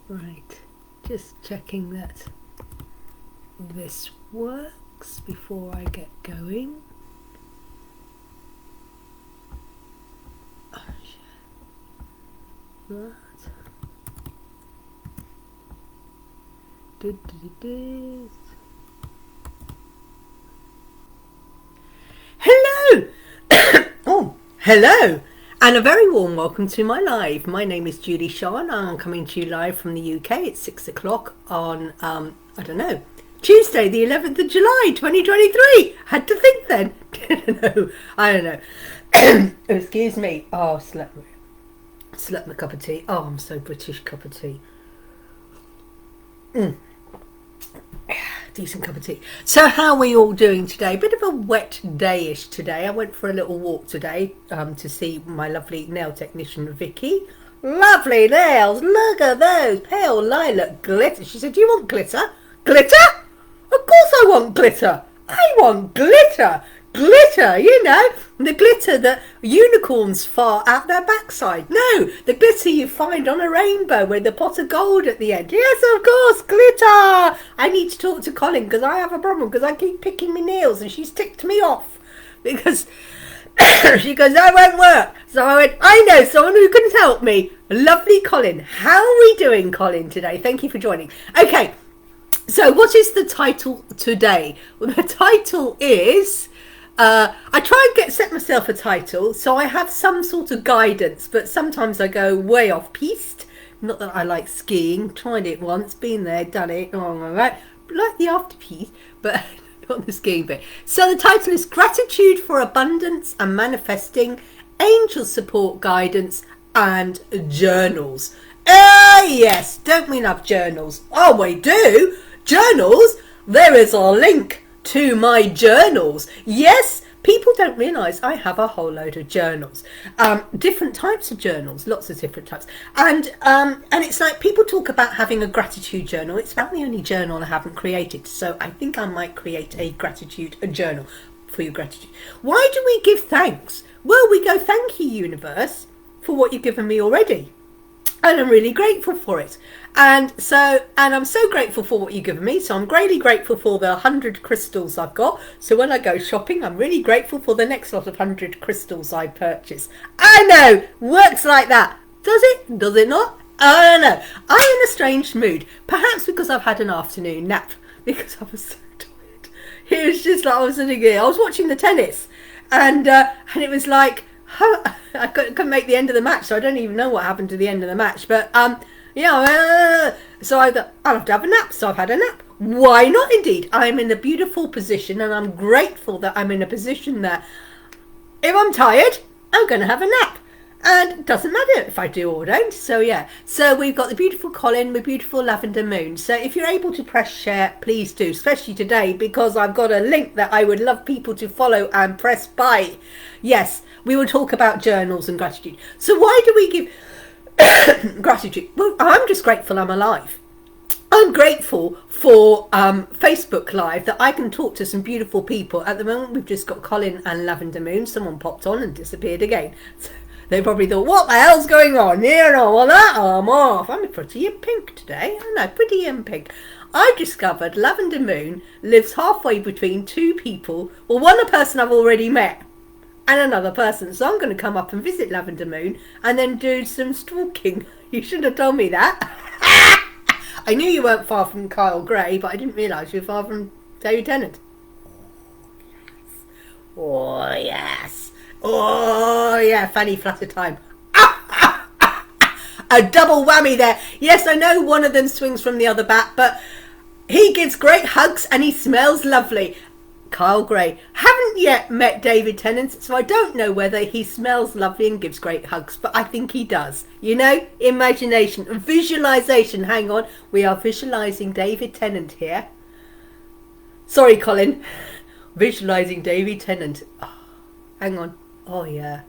Right, just checking that this works before I get going. Oh, that. Hello! Oh, hello! And a very warm welcome to my live. My name is Julie-Sian. I'm coming to you live from the UK at 6 o'clock on, Tuesday, the 11th of July, 2023. Had to think then. I don't know. Excuse me. Oh, slept my cup of tea. Oh, I'm so British, cup of tea. Decent cup of tea. So how are we all doing today? Bit of a wet day-ish today. I went for a little walk today to see my lovely nail technician Vicky. Lovely nails. Look at those pale lilac glitter. She said, do you want glitter? Glitter? Of course I want glitter. I want glitter. Glitter, you know, the glitter that unicorns fart out their backside. No, the glitter you find on a rainbow with the pot of gold at the end. Yes, of course, glitter. I need to talk to Colin because I have a problem because I keep picking my nails and she's ticked me off because she goes, that won't work. So I went, I know someone who can help me. Lovely Colin. How are we doing, Colin, today? Thank you for joining. Okay, so what is the title today? Well, the title is... I try and set myself a title, so I have some sort of guidance, but sometimes I go way off piste. Not that I like skiing, tried it once, been there, done it, all right. Like the after piece, but not the skiing bit. So the title is Gratitude for Abundance and Manifesting, Angel Support Guidance and Journals. Yes, don't we love journals? Oh, we do. Journals? There is a link to my journals. Yes, people don't realise I have a whole load of journals, different types of journals, lots of different types, and it's like people talk about having a gratitude journal. It's about the only journal I haven't created, so I think I might create a journal for your gratitude. Why do we give thanks? Well, we go, thank you, universe, for what you've given me already. And I'm really grateful for it. And I'm so grateful for what you've given me. So I'm greatly grateful for the 100 crystals I've got. So when I go shopping, I'm really grateful for the next lot of 100 crystals I purchase. I know, works like that. Does it? Does it not? I don't know. I'm in a strange mood. Perhaps because I've had an afternoon nap. Because I was so tired. It was just like I was sitting here. I was watching the tennis. And it was like... I couldn't make the end of the match, so I don't even know what happened to the end of the match. But so I thought I'll have to have a nap. So I've had a nap. Why not? Indeed, I'm in a beautiful position, and I'm grateful that I'm in a position that if I'm tired, I'm going to have a nap, and it doesn't matter if I do or don't. So yeah, so we've got the beautiful Colin with beautiful lavender moon. So if you're able to press share, please do, especially today because I've got a link that I would love people to follow and press buy. Yes. We will talk about journals and gratitude. So why do we give gratitude? Well, I'm just grateful I'm alive. I'm grateful for Facebook Live that I can talk to some beautiful people. At the moment, we've just got Colin and Lavender Moon. Someone popped on and disappeared again. So they probably thought, what the hell's going on? You know, well, that I'm off. I'm pretty in pink today. I know, pretty in pink. I've discovered Lavender Moon lives halfway between two people. Well, one a person I've already met. And another person. So I'm going to come up and visit Lavender Moon and then do some stalking. You should have told me that. I knew you weren't far from Kyle Gray, but I didn't realise you were far from David Tennant. Oh, yes. Oh, yeah. Fanny flutter time. A double whammy there. Yes, I know one of them swings from the other bat, but he gives great hugs and he smells lovely. Kyle Gray. Haven't yet met David Tennant, so I don't know whether he smells lovely and gives great hugs, but I think he does. You know, imagination, visualization. Hang on, we are visualizing David Tennant here. Sorry, Colin. Visualizing David Tennant. Oh, hang on. Oh, yeah.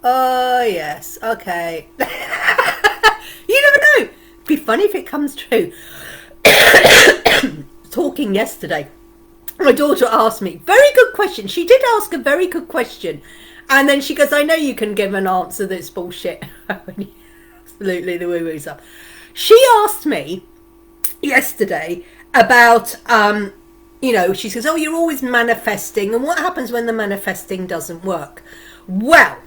Oh, yes. Okay. You never know. It'd be funny if it comes true. Talking yesterday. My daughter asked me, very good question. She did ask a very good question. And then she goes, I know you can give an answer that's bullshit. Absolutely the woo-woo stuff. She asked me yesterday about, she says, oh, you're always manifesting, and what happens when the manifesting doesn't work? Well,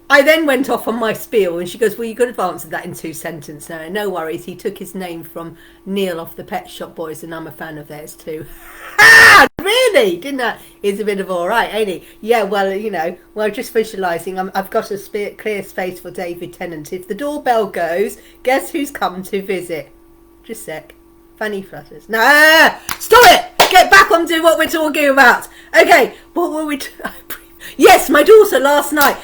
I then went off on my spiel, and she goes, well, you could have answered that in 2 sentences. No worries, he took his name from Neil off the Pet Shop Boys, and I'm a fan of theirs too. Really? Didn't I? He's a bit of all right, ain't he? Yeah, well, just visualising, I've got a clear space for David Tennant. If the doorbell goes, guess who's come to visit? Just a sec. Fanny flutters. No! Stop it! Get back onto what we're talking about. Okay, what were we... Yes, my daughter last night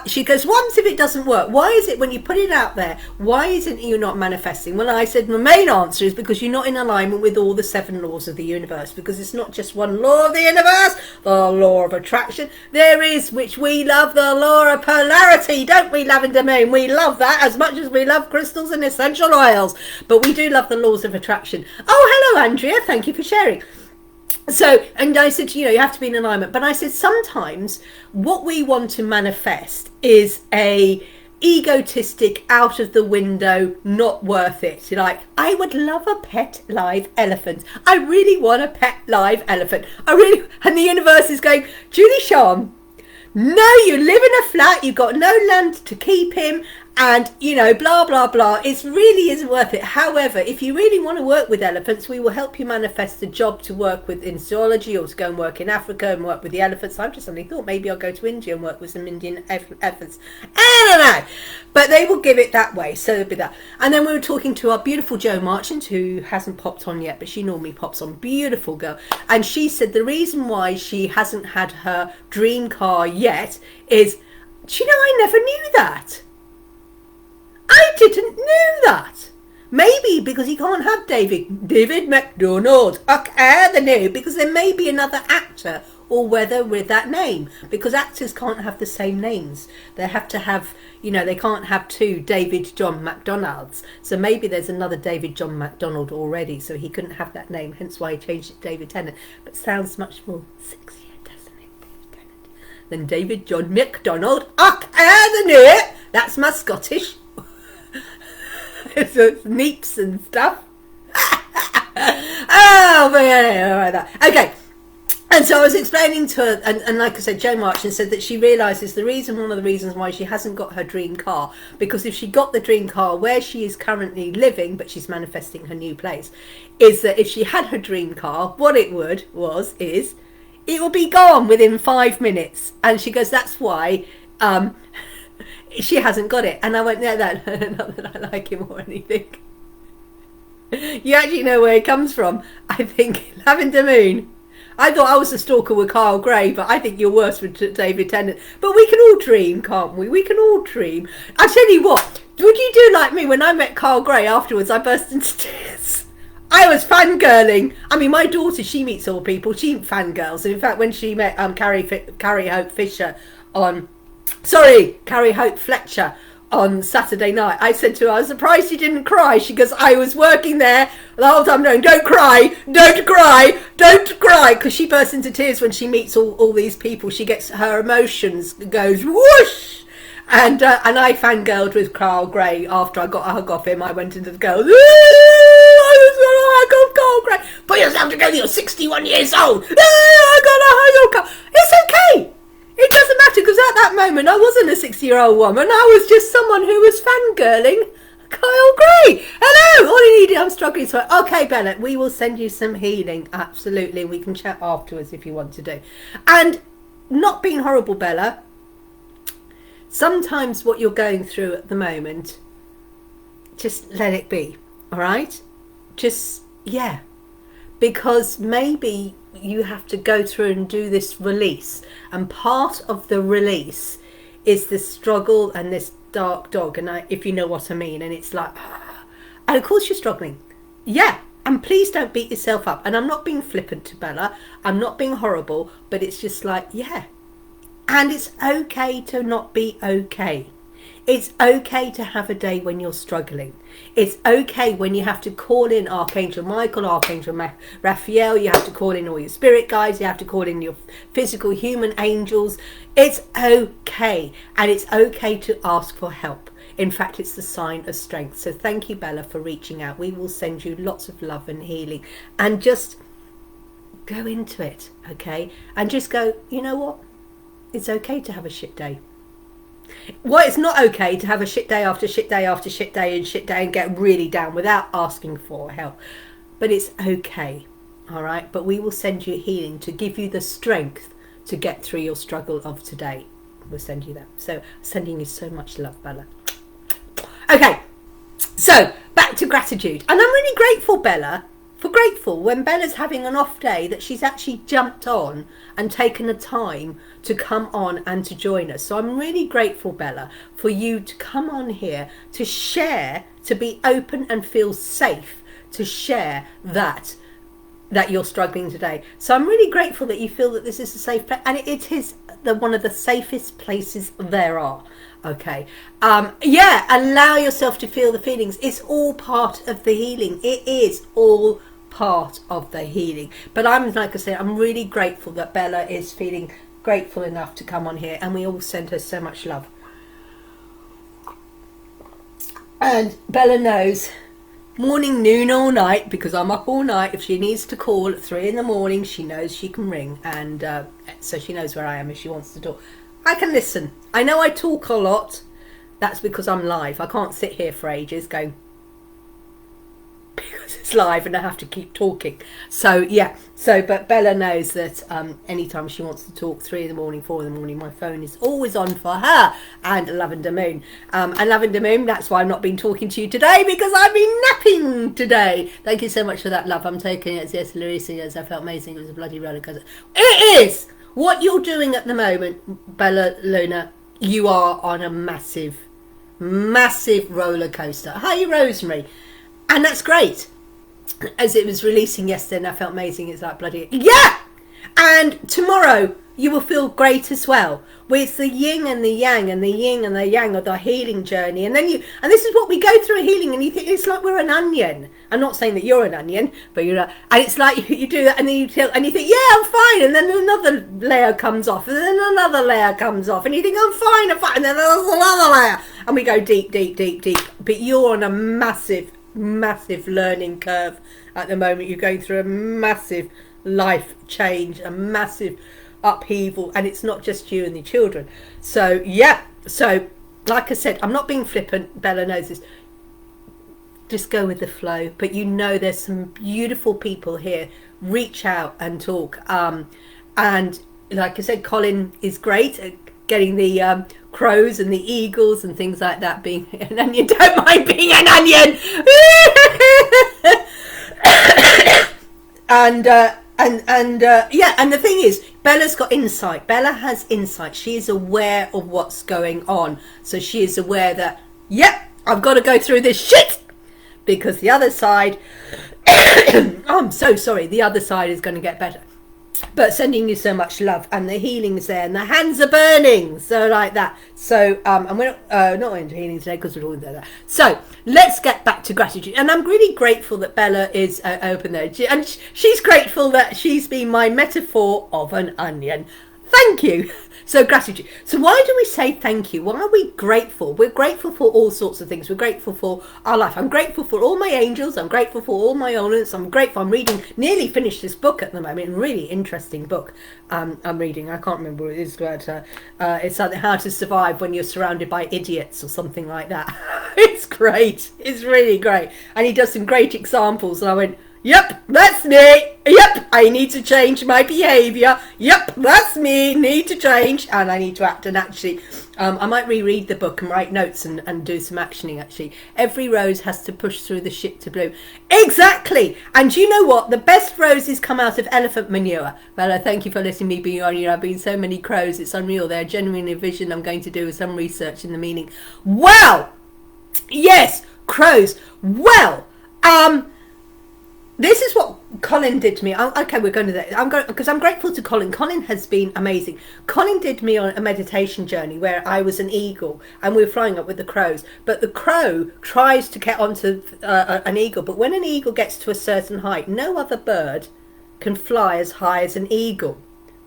she goes, once if it doesn't work, why is it when you put it out there, why isn't you not manifesting? Well, I said, my main answer is because you're not in alignment with all the 7 laws of the universe, because it's not just one law of the universe, the law of attraction. There is, which we love, the law of polarity. Don't we, Lavender Moon? We love that as much as we love crystals and essential oils, but we do love the laws of attraction. Oh, hello, Andrea. Thank you for sharing. So, and I said, you have to be in alignment. But I said, sometimes what we want to manifest is a egotistic, out of the window, not worth it. Like, I would love a pet live elephant. I really want a pet live elephant. And the universe is going, Julie-Sian, no, you live in a flat, you've got no land to keep him, and, blah, blah, blah. It really isn't worth it. However, if you really want to work with elephants, we will help you manifest a job to work with in zoology, or to go and work in Africa and work with the elephants. I've just suddenly thought maybe I'll go to India and work with some Indian elephants. I don't know. But they will give it that way. So it'll be that. And then we were talking to our beautiful Jo Marchant, who hasn't popped on yet, but she normally pops on. Beautiful girl. And she said the reason why she hasn't had her dream car yet is, I never knew that. I didn't know that. Maybe because he can't have David McDonald. Okay, the new, because there may be another actor or whether with that name, because actors can't have the same names. They have to have, they can't have 2 David John McDonalds. So maybe there's another David John McDonald already, so he couldn't have that name, hence why he changed it to David Tennant. But sounds much more sexier, doesn't it, David Tennant, than David John McDonald. Okay, the new, that's my Scottish. So it's neeps and stuff. Oh, but yeah, okay. And so I was explaining to her, and like I said, Jo Marchant said that she realises one of the reasons why she hasn't got her dream car, because if she got the dream car where she is currently living, but she's manifesting her new place, is that if she had her dream car, what it would be gone within 5 minutes. And she goes, that's why she hasn't got it. And I went, no, not that I like him or anything. You actually know where it comes from. I think Lavender Moon. I thought I was a stalker with Kyle Gray, but I think you're worse with David Tennant. But we can all dream, can't we? We can all dream. I tell you what, would you do like me when I met Kyle Gray afterwards? I burst into tears. I was fangirling. I mean, my daughter, she meets all people. She fangirls. And in fact, when she met Carrie Hope Fletcher on Saturday night, I said to her, I was surprised she didn't cry. She goes, I was working there the whole time going, don't cry, because she bursts into tears when she meets all these people. She gets her emotions, goes whoosh. And I fangirled with Carl Gray after I got a hug off him. I went into the girls, I was going to hug off Carl Gray. Put yourself together, you're 61 years old. I got a hug off Carl. It's okay. It doesn't matter, because at that moment I wasn't a 60-year-old woman. I was just someone who was fangirling Kyle Gray. Hello, all you need, I'm struggling. So, okay, Bella, we will send you some healing. Absolutely, we can chat afterwards if you want to do. And not being horrible, Bella, sometimes what you're going through at the moment, just let it be, all right? Just, yeah. Because maybe you have to go through and do this release, and part of the release is this struggle and this dark dog, and if you know what I mean, and it's like, and of course you're struggling, yeah, and please don't beat yourself up. And I'm not being flippant to Bella, I'm not being horrible, but it's just like, yeah, and it's okay to not be okay. It's okay to have a day when you're struggling. It's okay when you have to call in Archangel Michael, Archangel Raphael, you have to call in all your spirit guides, you have to call in your physical human angels. It's okay. And it's okay to ask for help. In fact, it's the sign of strength. So thank you, Bella, for reaching out. We will send you lots of love and healing, and just go into it, okay? And just go, you know what? It's okay to have a shit day. Well, it's not okay to have a shit day after shit day after shit day and get really down without asking for help. But it's okay, all right? But we will send you healing to give you the strength to get through your struggle of today. We'll send you that. So sending you so much love, Bella. Okay, so back to gratitude. And I'm really grateful, Bella, grateful when Bella's having an off day that she's actually jumped on and taken the time to come on and to join us. So I'm really grateful, Bella, for you to come on here to share, to be open and feel safe to share that you're struggling today. So I'm really grateful that you feel that this is a safe place, and it is one of the safest places there are. Okay, yeah, allow yourself to feel the feelings. It's all part of the healing. It is all part of the healing. But I'm, like I said, I'm really grateful that Bella is feeling grateful enough to come on here, and we all send her so much love. And Bella knows morning, noon, all night, because I'm up all night. If she needs to call at 3 in the morning, she knows she can ring, and so she knows where I am if she wants to talk. I can listen. I know I talk a lot. That's because I'm live. I can't sit here for ages going, because it's live and I have to keep talking. So yeah, but Bella knows that anytime she wants to talk, 3 in the morning, 4 in the morning, my phone is always on for her and Lavender Moon. And Lavender Moon, that's why I've not been talking to you today, because I've been napping today. Thank you so much for that, love. I'm taking it. Yes, Larissa, yes, I felt amazing. It was a bloody roller coaster. It is! What you're doing at the moment, Bella Luna, you are on a massive, massive roller coaster. Hi, Rosemary. And that's great. As it was releasing yesterday and I felt amazing, it's like bloody, yeah! And tomorrow you will feel great as well. With the yin and the yang, and the yin and the yang of the healing journey. And then and this is what we go through a healing, and you think it's like we're an onion. I'm not saying that you're an onion, but you're not. And it's like you do that, and then you think, yeah, I'm fine. And then another layer comes off, and then another layer comes off, and you think, I'm fine. And then there's another layer. And we go deep, deep, deep, deep. But you're on a massive, massive learning curve at the moment. You're going through a massive life change, a massive upheaval, and it's not just you and the children. So yeah, so like I said, I'm not being flippant. Bella knows this. Just go with the flow. But you know, there's some beautiful people here. Reach out and talk. And like I said, Colin is great at getting the crows and the eagles and things like that being an onion. Don't mind being an onion. And the thing is, Bella's got insight. Bella has insight. She is aware of what's going on. So she is aware that, yep, I've got to go through this shit, because the other side, oh, I'm so sorry, the other side is going to get better. But sending you so much love, and the healing's there, and the hands are burning, so like that. So and we're not into healing today because we're talking about that. So let's get back to gratitude, and I'm really grateful that Bella is open there, and she's grateful that she's been my metaphor of an onion. Thank you. So gratitude. So why do we say thank you? Why are we grateful? We're grateful for all sorts of things. We're grateful for our life. I'm grateful for all my angels. I'm grateful for all my elements. I'm grateful. I'm reading, nearly finished this book at the moment. Really interesting book. I'm reading. I can't remember what it is, but it's something, How to Survive When You're Surrounded by Idiots, or something like that. It's great. It's really great. And he does some great examples. And I went, yep, that's me. Yep, I need to change my behaviour. Yep, that's me. Need to change, and I need to act. And actually, I might reread the book and write notes and do some actioning. Actually, every rose has to push through the shit to bloom. Exactly. And you know what? The best roses come out of elephant manure. Bella, thank you for letting me be on. You know, I've been so many crows. It's unreal. They're genuinely a vision. I'm going to do some research in the meaning. Wow. Yes, crows. Well, this is what Colin did to me. Okay, we're going to that. Because I'm grateful to Colin. Colin has been amazing. Colin did me on a meditation journey where I was an eagle and we were flying up with the crows. But the crow tries to get onto an eagle. But when an eagle gets to a certain height, no other bird can fly as high as an eagle.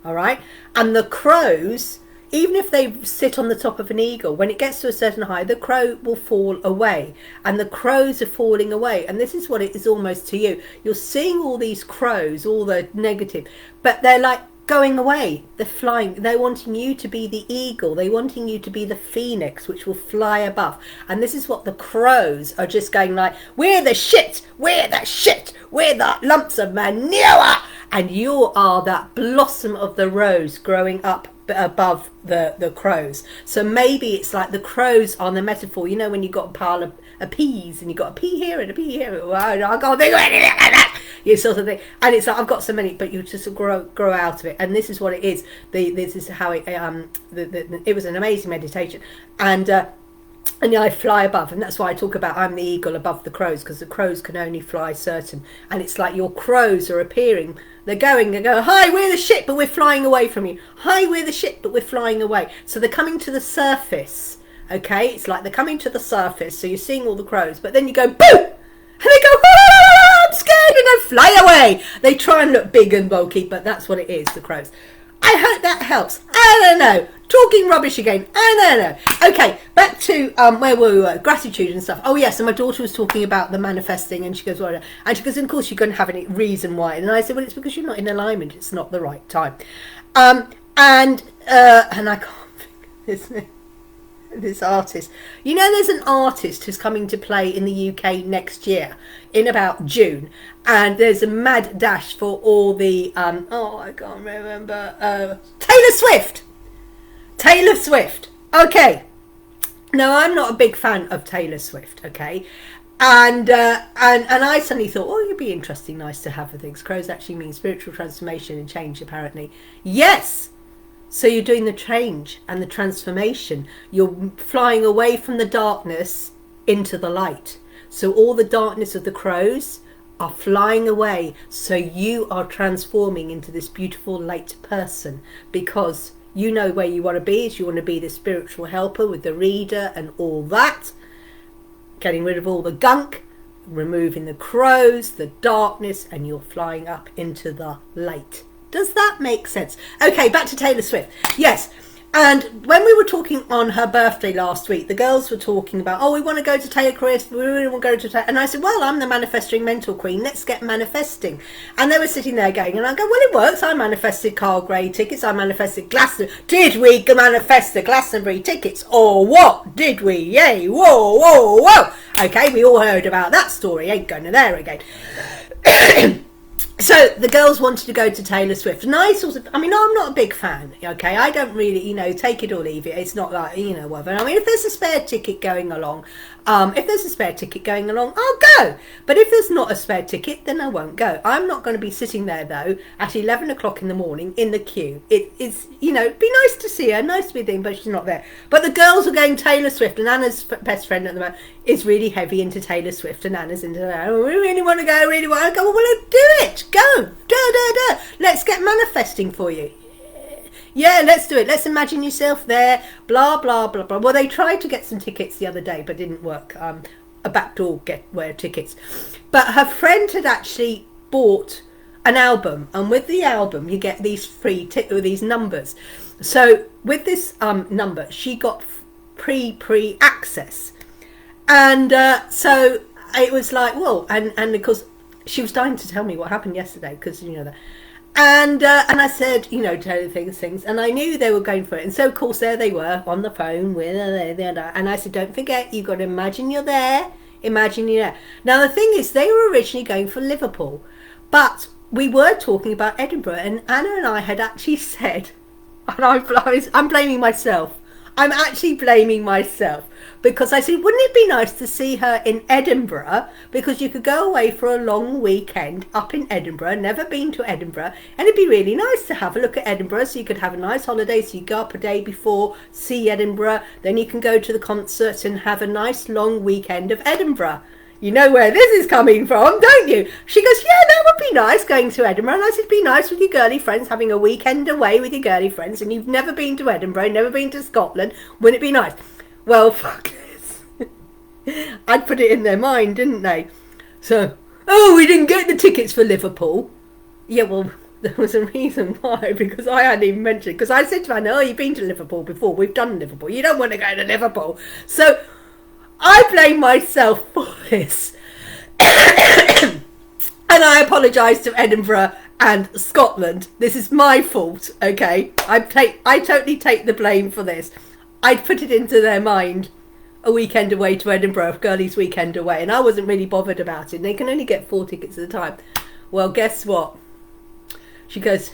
All right? And the crows even if they sit on the top of an eagle, when it gets to a certain height, the crow will fall away, and the crows are falling away. And this is what it is almost to you. You're seeing all these crows, all the negative, but they're like going away. They're flying. They're wanting you to be the eagle. They're wanting you to be the phoenix, which will fly above. And this is what the crows are just going like, we're the shit, we're the shit, we're the lumps of manure. And you are that blossom of the rose growing up above the crows. So maybe it's like the crows are the metaphor. You know, when you've got a pile of peas and you've got a pea here and a pea here. Well, I can't think of anything like that. You sort of thing. And it's like, I've got so many, but you just grow out of it. And this is what it is. This is how it, it was an amazing meditation. And I fly above, and that's why I talk about I'm the eagle above the crows, because the crows can only fly certain. And it's like your crows are appearing. They go, hi, we're the shit, but we're flying away from you. Hi, we're the shit, but we're flying away. So they're coming to the surface, okay? It's like they're coming to the surface, so you're seeing all the crows, but then you go, boo! And they go, ah, I'm scared, and they fly away. They try and look big and bulky, but that's what it is, the crows. I hope that helps. I don't know. Talking rubbish again. I don't know. Okay, back to where we were. Gratitude and stuff. Oh, yes, and my daughter was talking about the manifesting, and she goes, well, and she goes, of course, you couldn't have any reason why. And I said, well, it's because you're not in alignment. It's not the right time. And I can't think, this artist. You know, there's an artist who's coming to play in the UK next year, in about June. And there's a mad dash for all the, I can't remember, Taylor Swift. Taylor Swift. Okay. Now, I'm not a big fan of Taylor Swift, okay? And I suddenly thought, oh, it'd be interesting, nice to have for things. Crows actually mean spiritual transformation and change, apparently. Yes. So you're doing the change and the transformation. You're flying away from the darkness into the light. So all the darkness of the crows are flying away. So you are transforming into this beautiful light person, because you know where you want to be. Is you want to be the spiritual helper with the reader and all that. Getting rid of all the gunk, removing the crows, the darkness, and you're flying up into the light. Does that make sense? Okay, back to Taylor Swift. Yes. And when we were talking on her birthday last week, the girls were talking about, oh, we want to go to Taylor Swift, we really want to go to Taylor. And I said, well, I'm the manifesting mental queen. Let's get manifesting. And they were sitting there going, and I go, well, it works. I manifested Carl Gray tickets. I manifested Glastonbury. Did we manifest the Glastonbury tickets or what? Did we? Yay. Whoa, whoa, whoa. Okay, we all heard about that story. Ain't going there again. So the girls wanted to go to Taylor Swift, and I mean, I'm not a big fan, okay? I don't really, take it or leave it. It's not like, whatever. I mean, if there's a spare ticket going along, I'll go. But if there's not a spare ticket, then I won't go. I'm not going to be sitting there, though, at 11 o'clock in the morning in the queue. It's, be nice to see her, nice to be there, but she's not there. But the girls are going Taylor Swift, and Anna's best friend at the moment is really heavy into Taylor Swift, and Anna's into that. Oh, we really want to go, well, do it. Go. Let's get manifesting for you. Yeah, let's do it. Let's imagine yourself there. Blah, blah, blah, blah. Well, they tried to get some tickets the other day, but didn't work. A backdoor getaway tickets. But her friend had actually bought an album, and with the album, you get these free these numbers. So with this number, she got pre access, and so it was like, well, and because she was dying to tell me what happened yesterday, because that. And I said, tell things, and I knew they were going for it. And so, of course, there they were on the phone with and I said, don't forget, you've got to imagine you're there. Imagine you're there. Now, the thing is, they were originally going for Liverpool, but we were talking about Edinburgh, and Anna and I had actually said, and I'm blaming myself. I'm actually blaming myself, because I said, wouldn't it be nice to see her in Edinburgh, because you could go away for a long weekend up in Edinburgh, never been to Edinburgh, and it'd be really nice to have a look at Edinburgh, so you could have a nice holiday, so you go up a day before, see Edinburgh, then you can go to the concerts and have a nice long weekend of Edinburgh. You know where this is coming from, don't you? She goes, yeah, that would be nice, going to Edinburgh. And I said, it'd be nice with your girly friends, having a weekend away with your girly friends, and you've never been to Edinburgh, never been to Scotland. Wouldn't it be nice? Well, fuck this. I'd put it in their mind, didn't they? So, oh, we didn't get the tickets for Liverpool. Yeah, well, there was a reason why, because I hadn't even mentioned, because I said to Anna, oh, you've been to Liverpool before, we've done Liverpool, you don't want to go to Liverpool. So I blame myself for this. And I apologise to Edinburgh and Scotland. This is my fault, okay? I totally take the blame for this. I put it into their mind, a weekend away to Edinburgh, a girlies' weekend away, and I wasn't really bothered about it. They can only get 4 tickets at a time. Well, guess what? She goes,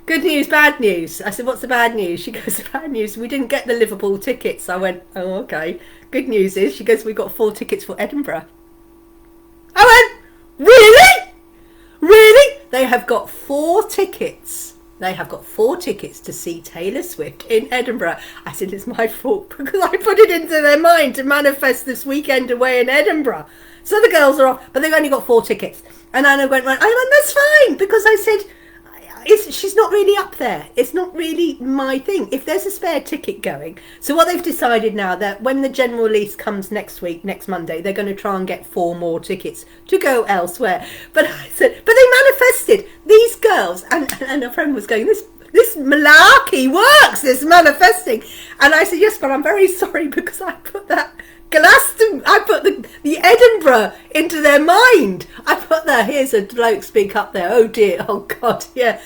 good news, bad news. I said, what's the bad news? She goes, the bad news, we didn't get the Liverpool tickets. I went, oh, okay. Good news is, she goes, we got 4 tickets for Edinburgh. I went, really? Really? They have got 4 tickets. They have got 4 tickets to see Taylor Swift in Edinburgh. I said, it's my fault because I put it into their mind to manifest this weekend away in Edinburgh. So the girls are off, but they've only got 4 tickets. And Anna went, that's fine, because I said, she's not really up there. It's not really my thing. If there's a spare ticket going. So what they've decided now, that when the general release comes next week, next Monday, they're going to try and get 4 more tickets to go elsewhere. But I said, but they manifested. These girls, and a friend was going, this malarkey works, this manifesting. And I said, yes, but I'm very sorry because I put that I put the Edinburgh into their mind. I put here's a bloke speak up there. Oh dear, oh God, yeah.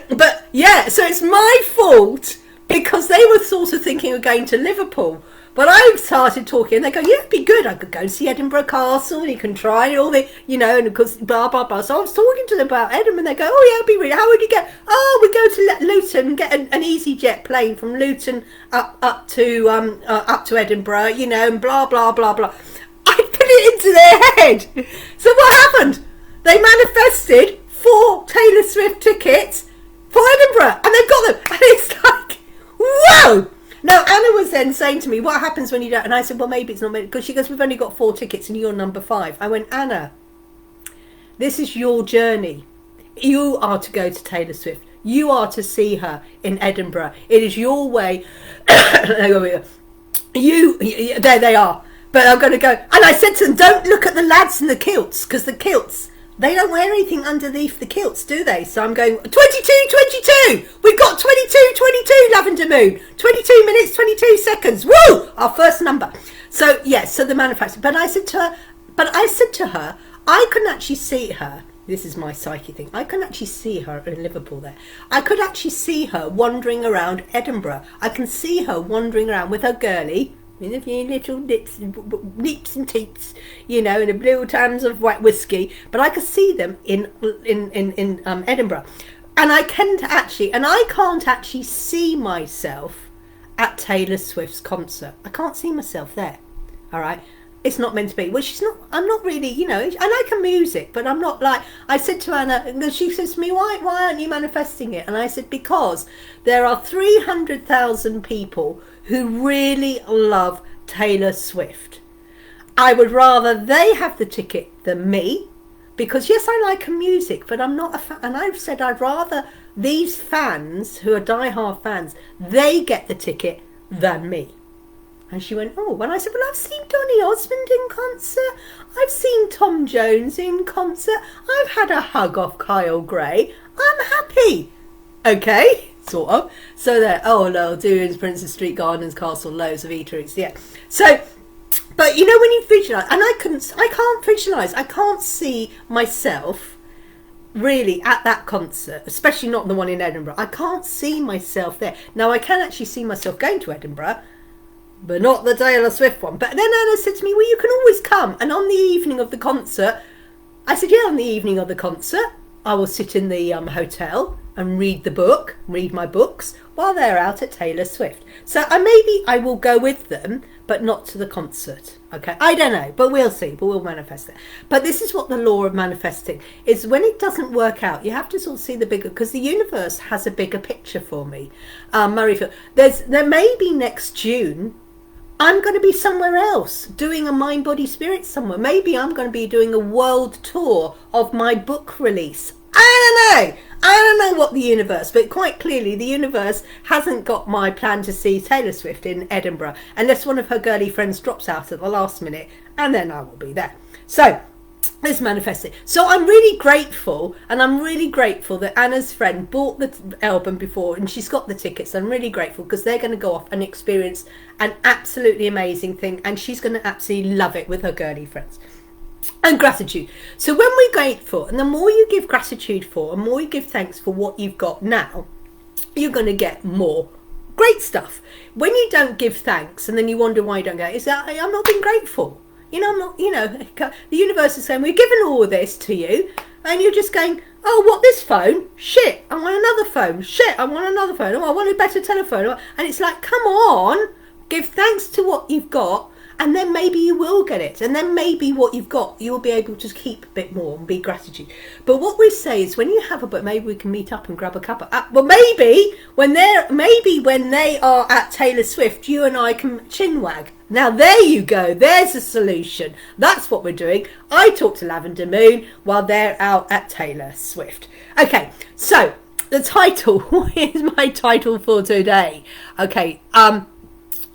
But yeah, so it's my fault because they were sort of thinking of going to Liverpool. But I started talking and they go, yeah, it'd be good. I could go and see Edinburgh Castle and you can try all the, and of course, blah, blah, blah. So I was talking to them about Edinburgh and they go, oh yeah, it'd be really, how would you get? Oh, we go to Luton and get an EasyJet plane from Luton up to Edinburgh, and blah, blah, blah, blah. I put it into their head. So what happened? They manifested 4 Taylor Swift tickets for Edinburgh and they've got them. And it's like, whoa! Now, Anna was then saying to me, what happens when you don't? And I said, well, maybe it's not, because she goes, we've only got 4 tickets and you're number 5. I went, Anna, this is your journey. You are to go to Taylor Swift. You are to see her in Edinburgh. It is your way. There they are. But I'm going to go. And I said to them, don't look at the lads in the kilts, because the kilts, they don't wear anything underneath the kilts, do they? So I'm going, 22. We've got 22, Lavender Moon. 22 minutes, 22 seconds. Woo! Our first number. So, yes, so the manufacturer. But I said to her, I can actually see her. This is my psyche thing. I can actually see her in Liverpool there. I could actually see her wandering around Edinburgh. I can see her wandering around with her girlie, with a few little leaps and teeps, and a blue tams of white whiskey. But I could see them in Edinburgh, and I can't actually see myself at Taylor Swift's concert. I can't see myself there. All right, it's not meant to be. Well, she's not. I'm not really. I like her music, but I'm not like. I said to Anna, and she says to me, why aren't you manifesting it? And I said, because there are 300,000 people who really love Taylor Swift. I would rather they have the ticket than me, because yes, I like her music, but I'm not a fan. And I've said I'd rather these fans who are die-hard fans, they get the ticket than me. And she went, oh, and I said, well, I've seen Donny Osmond in concert. I've seen Tom Jones in concert. I've had a hug off Kyle Gray. I'm happy. Okay. Sort of. So there, no, Doings, Princess Street Gardens, Castle, loads of eateries, yeah. So, but when you visualise, and I can't visualise, I can't see myself really at that concert, especially not the one in Edinburgh. I can't see myself there. Now, I can actually see myself going to Edinburgh, but not the Taylor Swift one. But then Anna said to me, well, you can always come. And on the evening of the concert, I said, yeah, on the evening of the concert, I will sit in the hotel and read my books while they're out at Taylor Swift. So maybe I will go with them, but not to the concert. Okay, I don't know, but we'll see. But we'll manifest it. But this is what the law of manifesting is. When it doesn't work out, you have to sort of see the bigger, because the universe has a bigger picture for me. Murrayfield, there may be next June, I'm going to be somewhere else doing a mind, body, spirit somewhere. Maybe I'm going to be doing a world tour of my book release. I don't know what the universe, but quite clearly the universe hasn't got my plan to see Taylor Swift in Edinburgh, unless one of her girly friends drops out at the last minute, and then I will be there. So Let's manifest it. So I'm really grateful, and I'm really grateful that Anna's friend bought the album before, and she's got the tickets. I'm really grateful because they're going to go off and experience an absolutely amazing thing, and she's going to absolutely love it with her girly friends. And gratitude. So when we're grateful, and the more you give gratitude for, and more you give thanks for what you've got now, you're going to get more great stuff. When you don't give thanks, and then you wonder why you don't get it, is that I'm not being grateful. I'm not, the universe is saying, we're giving all of this to you, and you're just going, oh, what, this phone? Shit, I want another phone. Shit, I want another phone. Oh, I want a better telephone. And it's like, come on, give thanks to what you've got, and then maybe you will get it. And then maybe what you've got, you'll be able to keep a bit more and be gratitude. But what we say is, when you have but maybe we can meet up and grab a cup of, well, maybe when they are at Taylor Swift, you and I can chinwag. Now there you go, there's a solution. That's what we're doing. I talk to Lavender Moon while they're out at Taylor Swift. Okay, so the title, what is my title for today? Okay, where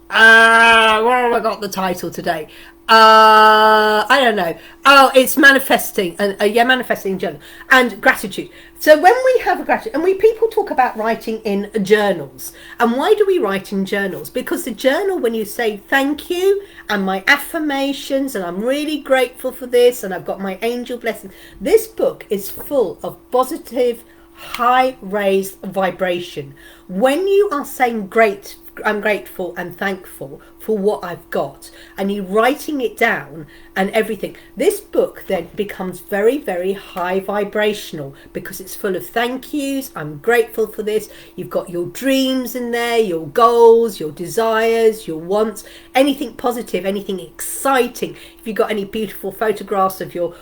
have I got the title today? I don't know. Oh, it's manifesting, manifesting journal and gratitude. So when we have a gratitude, and people talk about writing in journals, and why do we write in journals? Because the journal, when you say thank you and my affirmations, and I'm really grateful for this, and I've got my angel blessing. This book is full of positive, high raised vibration. When you are saying I'm grateful and thankful for what I've got, and you writing it down and everything, this book then becomes very, very high vibrational, because it's full of thank yous. I'm grateful for this. You've got your dreams in there, your goals, your desires, your wants, anything positive, anything exciting. If you've got any beautiful photographs of your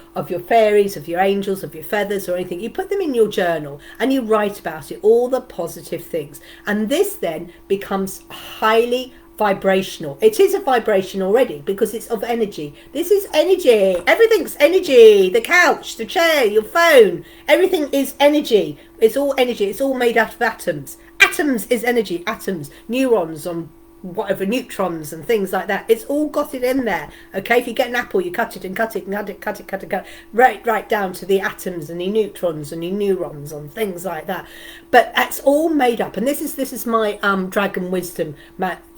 fairies, of your angels, of your feathers or anything, you put them in your journal and you write about it, all the positive things. And this then becomes highly vibrational. It is a vibration already, because it's of energy. This is energy. Everything's energy. The couch, the chair, your phone, everything is energy. It's all energy. It's all made out of atoms. Atoms is energy. Atoms, neurons on whatever, neutrons and things like that. It's all got it in there. Okay, if you get an apple, you cut it and cut it and cut it, right down to the atoms and the neutrons and the neurons and things like that. But that's all made up. And this is my dragon wisdom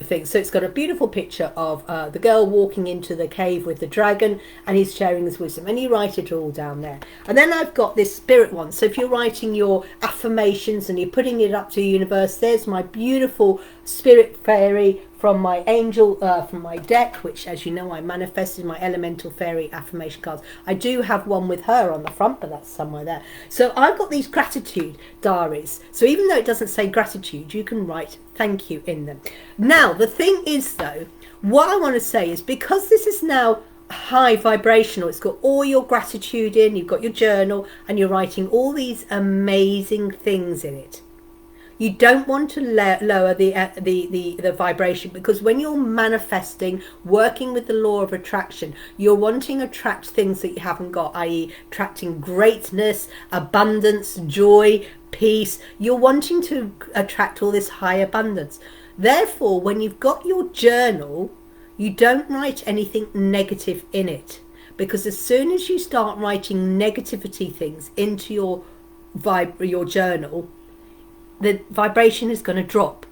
thing. So it's got a beautiful picture of the girl walking into the cave with the dragon, and he's sharing his wisdom, and you write it all down there. And then I've got this spirit one. So if you're writing your affirmations and you're putting it up to the universe, there's my beautiful spirit fairy from my angel, from my deck, which, as you know, I manifested my elemental fairy affirmation cards. I do have one with her on the front, but that's somewhere there. So I've got these gratitude diaries. So even though it doesn't say gratitude, you can write thank you in them. Now, the thing is, though, what I want to say is, because this is now high vibrational, it's got all your gratitude in, you've got your journal, and you're writing all these amazing things in it. You don't want to lower the vibration, because when you're manifesting, working with the law of attraction, you're wanting to attract things that you haven't got, i.e. attracting greatness, abundance, joy, peace. You're wanting to attract all this high abundance. Therefore, when you've got your journal, you don't write anything negative in it, because as soon as you start writing negativity things into your journal, the vibration is going to drop.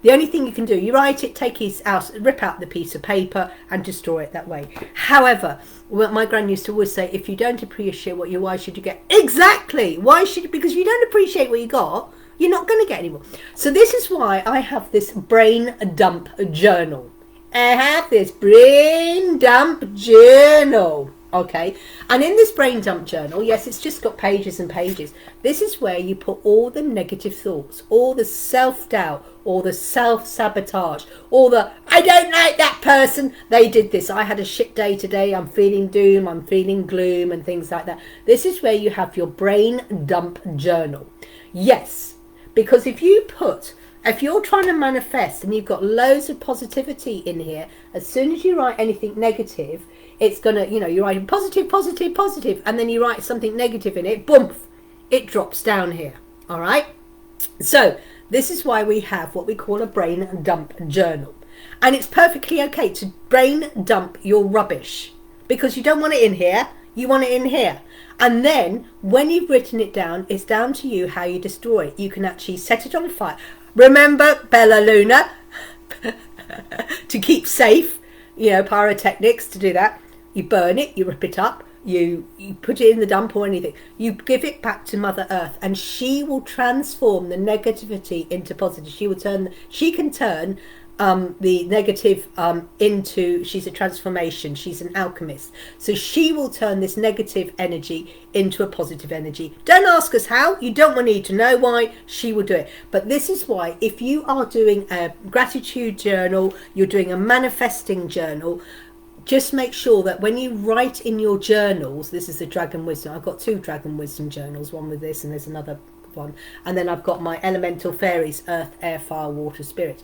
The only thing you can do, you write it, take it out, rip out the piece of paper and destroy it that way. However, what my gran used to always say, if you don't appreciate what you, why should you get? Exactly. Why should you? Because if you don't appreciate what you got, you're not going to get any more. So this is why I have this brain dump journal. I have this brain dump journal. Okay, and in this brain dump journal, yes, it's just got pages and pages. This is where you put all the negative thoughts, all the self-doubt, all the self-sabotage, all the, I don't like that person, they did this, I had a shit day today, I'm feeling doom, I'm feeling gloom, and things like that. This is where you have your brain dump journal. Yes, because if you're trying to manifest and you've got loads of positivity in here, as soon as you write anything negative, it's gonna, you're writing positive, positive, positive, and then you write something negative in it, boom, it drops down here. All right. So this is why we have what we call a brain dump journal, and it's perfectly okay to brain dump your rubbish, because you don't want it in here. You want it in here. And then when you've written it down, it's down to you how you destroy it. You can actually set it on fire. Remember, Bella Luna, to keep safe, you know, pyrotechnics, to do that. You burn it, you rip it up, you put it in the dump or anything. You give it back to Mother Earth, and she will transform the negativity into positive. She can turn the negative into, she's a transformation, she's an alchemist, so she will turn this negative energy into a positive energy. Don't ask us how, you don't need to know why, she will do it. But this is why, if you are doing a gratitude journal, you're doing a manifesting journal, just make sure that when you write in your journals, this is the Dragon Wisdom, I've got 2 Dragon Wisdom journals, one with this and there's another one, and then I've got my elemental fairies, earth, air, fire, water, spirit.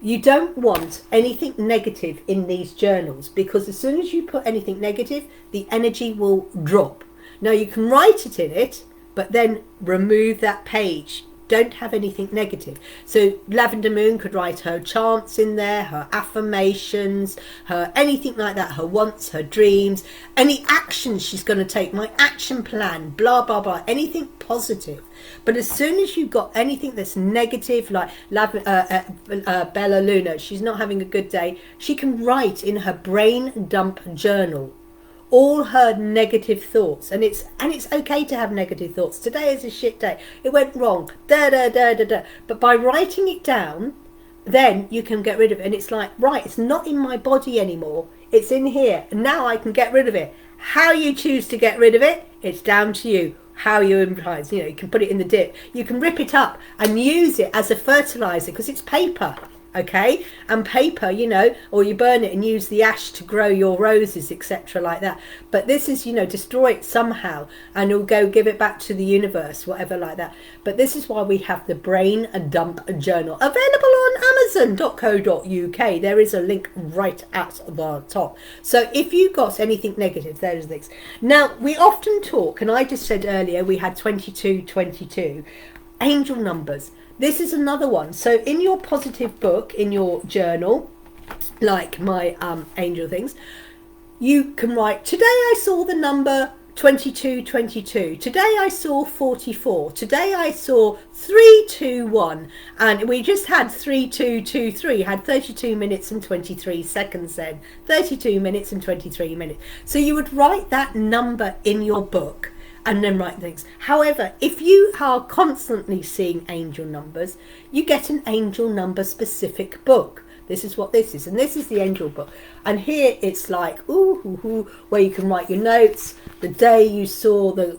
You don't want anything negative in these journals, because as soon as you put anything negative, the energy will drop. Now you can write it in it, but then remove that page. Don't have anything negative. So Lavender Moon could write her chants in there, her affirmations, her anything like that, her wants, her dreams, any actions she's going to take, my action plan, blah, blah, blah, anything positive. But as soon as you've got anything that's negative, like Bella Luna, she's not having a good day, she can write in her brain dump journal all her negative thoughts, and it's okay to have negative thoughts. Today is a shit day, it went wrong, but by writing it down, then you can get rid of it, and it's like, right, it's not in my body anymore, it's in here, and now I can get rid of it. How you choose to get rid of it, it's down to you. How you improvise, you know, you can put it in the dip, you can rip it up and use it as a fertilizer, because it's paper, okay, and paper, you know, or you burn it and use the ash to grow your roses, etc., like that. But this is, you know, destroy it somehow and you'll go give it back to the universe, whatever, like that. But this is why we have the brain dump journal available on amazon.co.uk. there is a link right at the top. So if you got anything negative, there's things. Now we often talk, and I just said earlier we had 2222 angel numbers. This is another one. So in your positive book, in your journal, like my angel things, you can write, today I saw the number 2222. Today I saw 44. Today I saw 321. And we just had 3223, had 32 minutes and 23 seconds then. 32 minutes and 23 minutes. So you would write that number in your book and then write things. However, if you are constantly seeing angel numbers, you get an angel number specific book. This is what this is, and this is the angel book. And here it's like, where you can write your notes, the day you saw, the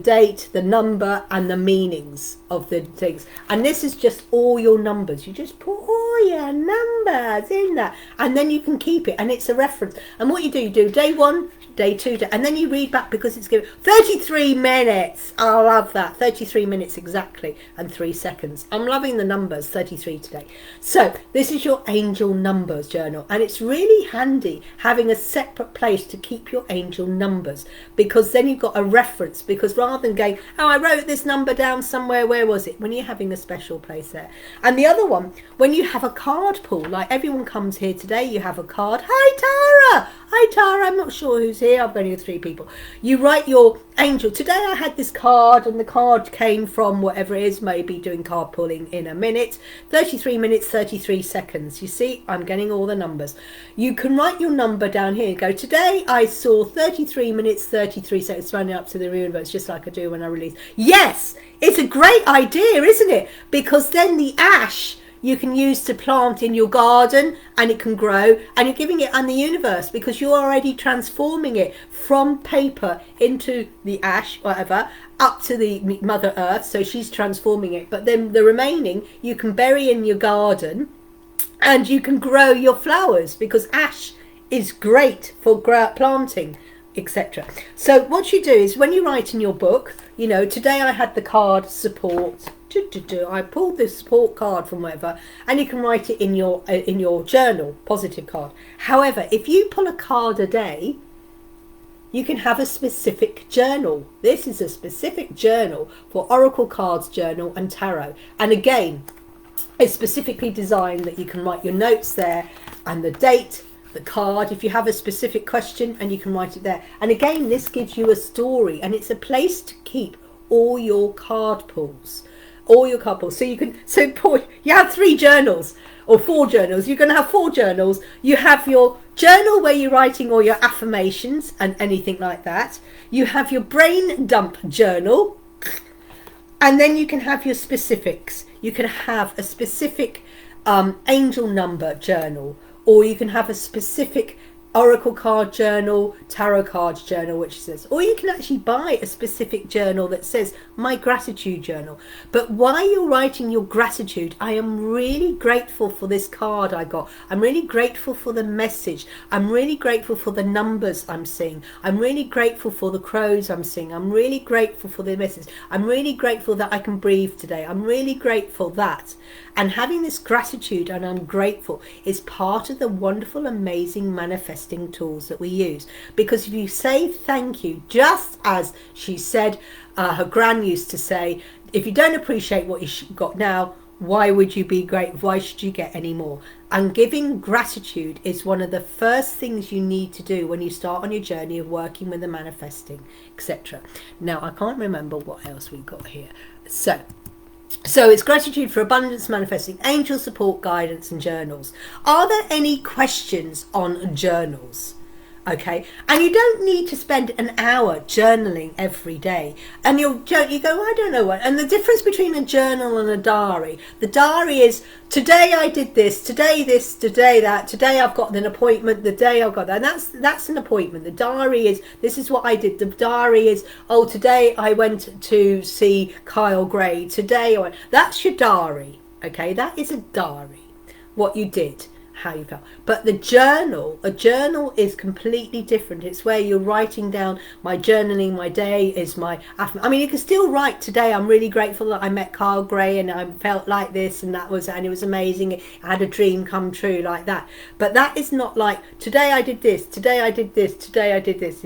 date, the number, and the meanings of the things. And this is just all your numbers. You just put all your numbers in that, and then you can keep it, and it's a reference. And what you do day 1, day 2, and then you read back, because it's given 33 minutes. I love that. 33 minutes exactly and 3 seconds. I'm loving the numbers, 33 today. So this is your angel numbers journal, and it's really handy having a separate place to keep your angel numbers, because then you've got a reference. Because rather than going, oh, I wrote this number down somewhere, where was it, when you're having a special place there. And the other one, when you have a card pull, like everyone comes here today, you have a card. Hi Tara, I'm not sure who's here, I've only 3 people. You write your angel, today I had this card, and the card came from whatever it is, maybe doing card pulling in a minute, 33 minutes 33 seconds. You see, I'm getting all the numbers. You can write your number down here and go, today I saw 33 minutes 33 seconds, running up to the universe, just like I do when I release. Yes, it's a great idea, isn't it? Because then the ash you can use to plant in your garden, and it can grow, and you're giving it on the universe, because you're already transforming it from paper into the ash, whatever, up to the Mother Earth. So she's transforming it, but then the remaining you can bury in your garden, and you can grow your flowers, because ash is great for planting, etc. So what you do is, when you write in your book, you know, today I had the card support, I pulled this support card from wherever, and you can write it in your journal, positive card. However, if you pull a card a day, you can have a specific journal. This is a specific journal for Oracle Cards Journal and Tarot. And again, it's specifically designed that you can write your notes there, and the date, the card if you have a specific question, and you can write it there. And again, this gives you a story, and it's a place to keep all your card pulls. All your card pulls. So you can, you have 3 journals or 4 journals. You're going to have 4 journals. You have your journal where you're writing all your affirmations and anything like that. You have your brain dump journal, and then you can have your specifics. You can have a specific angel number journal, or you can have a specific oracle card journal, tarot cards journal, which says, or you can actually buy a specific journal that says my gratitude journal. But while you're writing your gratitude, I am really grateful for this card I got. I'm really grateful for the message. I'm really grateful for the numbers I'm seeing. I'm really grateful for the crows I'm seeing. I'm really grateful for the message. I'm really grateful that I can breathe today. I'm really grateful that. And having this gratitude and I'm grateful is part of the wonderful, amazing manifesting tools that we use. Because if you say thank you, just as she said, her gran used to say, if you don't appreciate what you got now, why would you be grateful? Why should you get any more? And giving gratitude is one of the first things you need to do when you start on your journey of working with the manifesting, etc. Now, I can't remember what else we've got here. So it's gratitude for abundance, manifesting, angel support, guidance, and journals. Are there any questions on journals? Okay, and you don't need to spend an hour journaling every day. And you go, I don't know what. And the difference between a journal and a diary, the diary is, today I did this, today that, today I've got an appointment, the day I've got that. And that's an appointment. The diary is, this is what I did. The diary is, oh, today I went to see Kyle Gray. That's your diary. Okay, that is a diary. What you did, how you felt. But a journal is completely different. It's where you're writing down, my journaling, my day is my I mean, you can still write, today I'm really grateful that I met Kyle Gray and I felt like this, and it was amazing, I had a dream come true, like that. But that is not like, today I did this, today I did this, today I did this,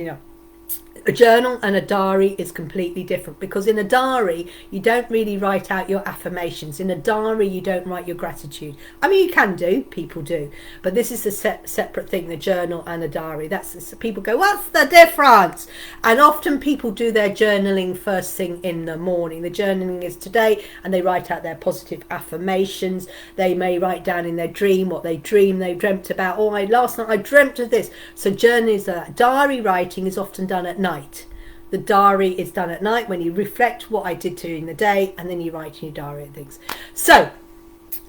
A journal and a diary is completely different, because in a diary you don't really write out your affirmations. In a diary you don't write your gratitude. I mean, you can do, people do, but this is a separate thing, the journal and a diary. People go, what's the difference? And often people do their journaling first thing in the morning. The journaling is today, and they write out their positive affirmations. They may write down in their dream what they dreamt about. Last night I dreamt of this. So journaling is that. Diary writing is often done at night. The diary is done at night, when you reflect what I did during the day, and then you write in your diary and things. So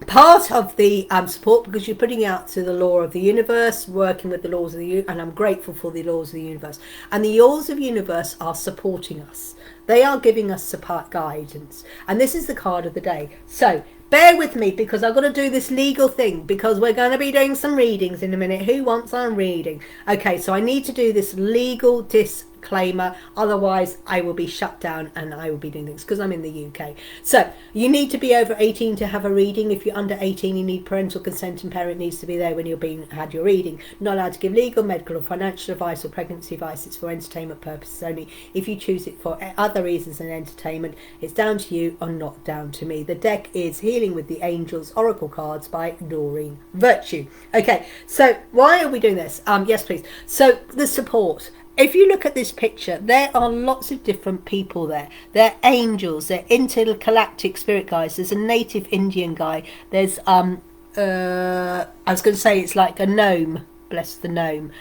part of the support, because you're putting out to the law of the universe, working with the laws of the universe, and I'm grateful for the laws of the universe, and the laws of the universe are supporting us. They are giving us support, guidance, and this is the card of the day. So bear with me, because I've got to do this legal thing, because we're going to be doing some readings in a minute. Who wants our reading? Okay, so I need to do this legal disclaimer, otherwise I will be shut down and I will be doing things, because I'm in the UK. So you need to be over 18 to have a reading. If you're under 18, you need parental consent, and parent needs to be there when you're had your reading. Not allowed to give legal, medical or financial advice or pregnancy advice. It's for entertainment purposes only. If you choose it for other reasons than entertainment, it's down to you or not down to me. The deck is Healing with the Angels Oracle Cards by Doreen Virtue. Okay, so why are we doing this? Yes, please. So the support. If you look at this picture, there are lots of different people there. They're angels, they're intergalactic spirit guides. There's a native Indian guy. There's I was going to say it's like a gnome. Bless the gnome.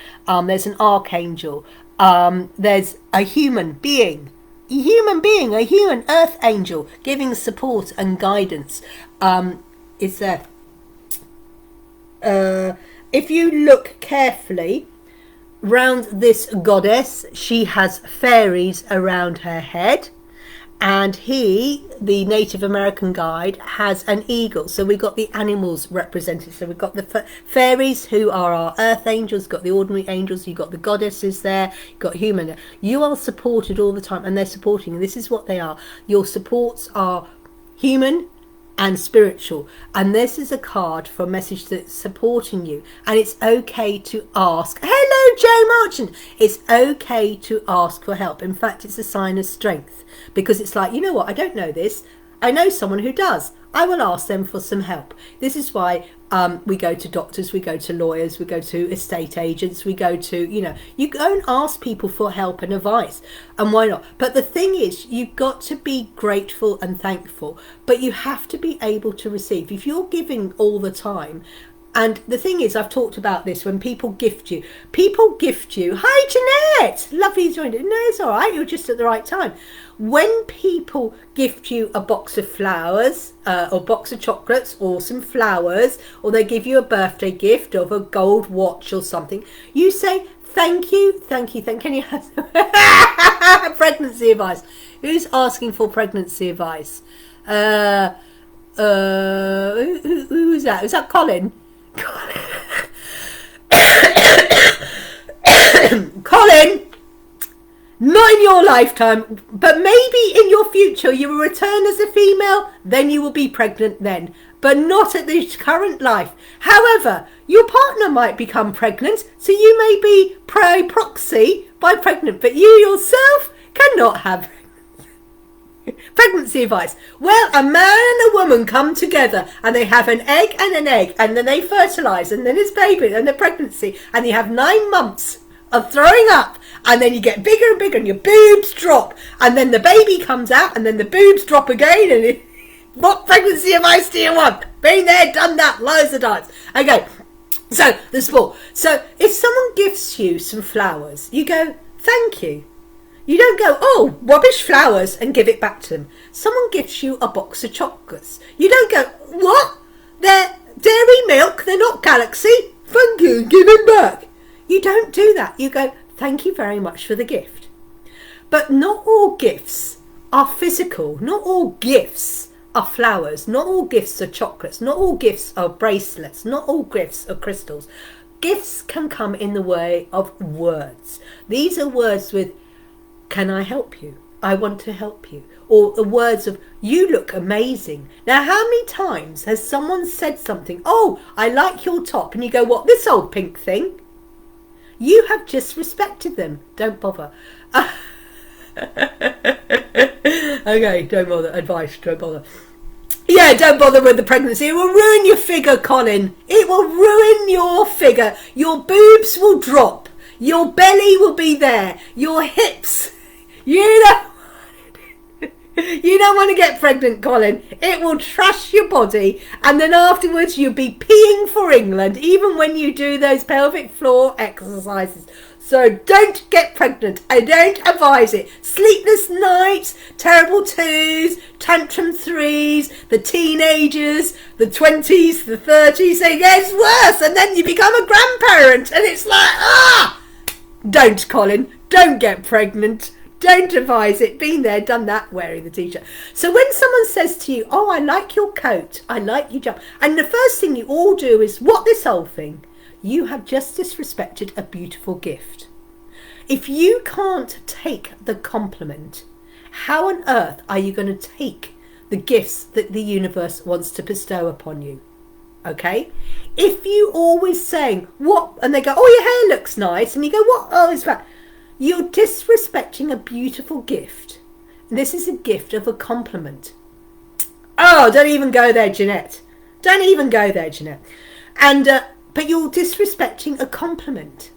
There's an archangel. There's a human being, a human earth angel giving support and guidance. Is there? If you look carefully round this goddess, she has fairies around her head, and he, the Native American guide, has an eagle. So we've got the animals represented. So we've got the fairies, who are our earth angels, got the ordinary angels, you've got the goddesses there, you've got human. You are supported all the time, and they're supporting, and this is what they are. Your supports are human and spiritual, and this is a card for a message that's supporting you. And it's okay to ask. Hello, Joe Marchant. It's okay to ask for help. In fact, it's a sign of strength, because it's like, you know what, I don't know this, I know someone who does. I will ask them for some help. This is why we go to doctors, we go to lawyers, we go to estate agents, we go to, you go and ask people for help and advice. And why not? But the thing is, you've got to be grateful and thankful, but you have to be able to receive. If you're giving all the time, and the thing is, I've talked about this, when people gift you. Hi, Jeanette! Lovely you joined it. No, it's all right. You're just at the right time. When people gift you a box of flowers, or box of chocolates, or some flowers, or they give you a birthday gift of a gold watch or something, you say, thank you, thank you, Can you have pregnancy advice? Who's asking for pregnancy advice? Who was that? Was that Colin? Colin, not in your lifetime, but maybe in your future you will return as a female, then you will be pregnant then, but not at this current life. However, your partner might become pregnant, so you may be proxy by pregnant, but you yourself cannot have pregnancy advice. Well, a man and a woman come together and they have an egg, and then they fertilise, and then it's baby and the pregnancy, and you have 9 months of throwing up, and then you get bigger and bigger and your boobs drop, and then the baby comes out, and then the boobs drop again, and what pregnancy advice do you want? Been there, done that, loads of times. Okay, so the sport. So if someone gives you some flowers, you go, thank you. You don't go, oh, rubbish flowers, and give it back to them. Someone gives you a box of chocolates. You don't go, what? They're dairy milk, they're not Galaxy. Thank you, give it back. You don't do that. You go, thank you very much for the gift. But not all gifts are physical. Not all gifts are flowers. Not all gifts are chocolates. Not all gifts are bracelets. Not all gifts are crystals. Gifts can come in the way of words. These are words with, can I help you? I want to help you. Or the words of, you look amazing. Now, how many times has someone said something, oh, I like your top, and you go, what, this old pink thing? You have just respected them. Don't bother. Okay, don't bother. Advice, don't bother. Yeah, don't bother with the pregnancy. It will ruin your figure, Colin. It will ruin your figure. Your boobs will drop. Your belly will be there. Your hips. You don't want to get pregnant, Colin. It will trash your body, and then afterwards you'll be peeing for England, even when you do those pelvic floor exercises. So don't get pregnant. I don't advise it. Sleepless nights, terrible 2s, tantrum 3s, the teenagers, the 20s, the 30s. It gets worse, and then you become a grandparent, and it's like, Don't, Colin. Don't get pregnant. Don't advise it. Been there, done that, wearing the t-shirt. So when someone says to you, oh, I like your coat, I like your jump, and the first thing you all do is, what, this whole thing? You have just disrespected a beautiful gift. If you can't take the compliment, how on earth are you going to take the gifts that the universe wants to bestow upon you? Okay? If you always saying, what, and they go, oh, your hair looks nice, and you go, what, oh, it's bad. You're disrespecting a beautiful gift. This is a gift of a compliment. Oh, don't even go there, Jeanette. Don't even go there, Jeanette. And, but you're disrespecting a compliment.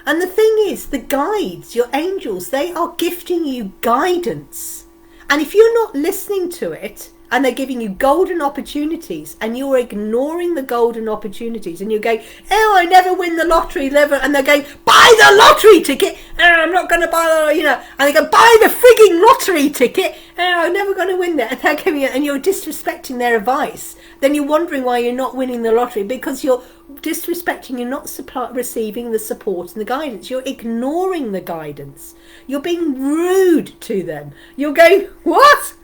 And the thing is, the guides, your angels, they are gifting you guidance. And if you're not listening to it, and they're giving you golden opportunities, and you're ignoring the golden opportunities, and you're going, oh, I never win the lottery, never, and they're going, buy the lottery ticket, oh, I'm not going to buy the, and they go, buy the frigging lottery ticket, oh, I'm never going to win that, and they're giving it, and you're disrespecting their advice. Then you're wondering why you're not winning the lottery, because you're disrespecting, you're not receiving the support and the guidance, you're ignoring the guidance, you're being rude to them, you're going, what?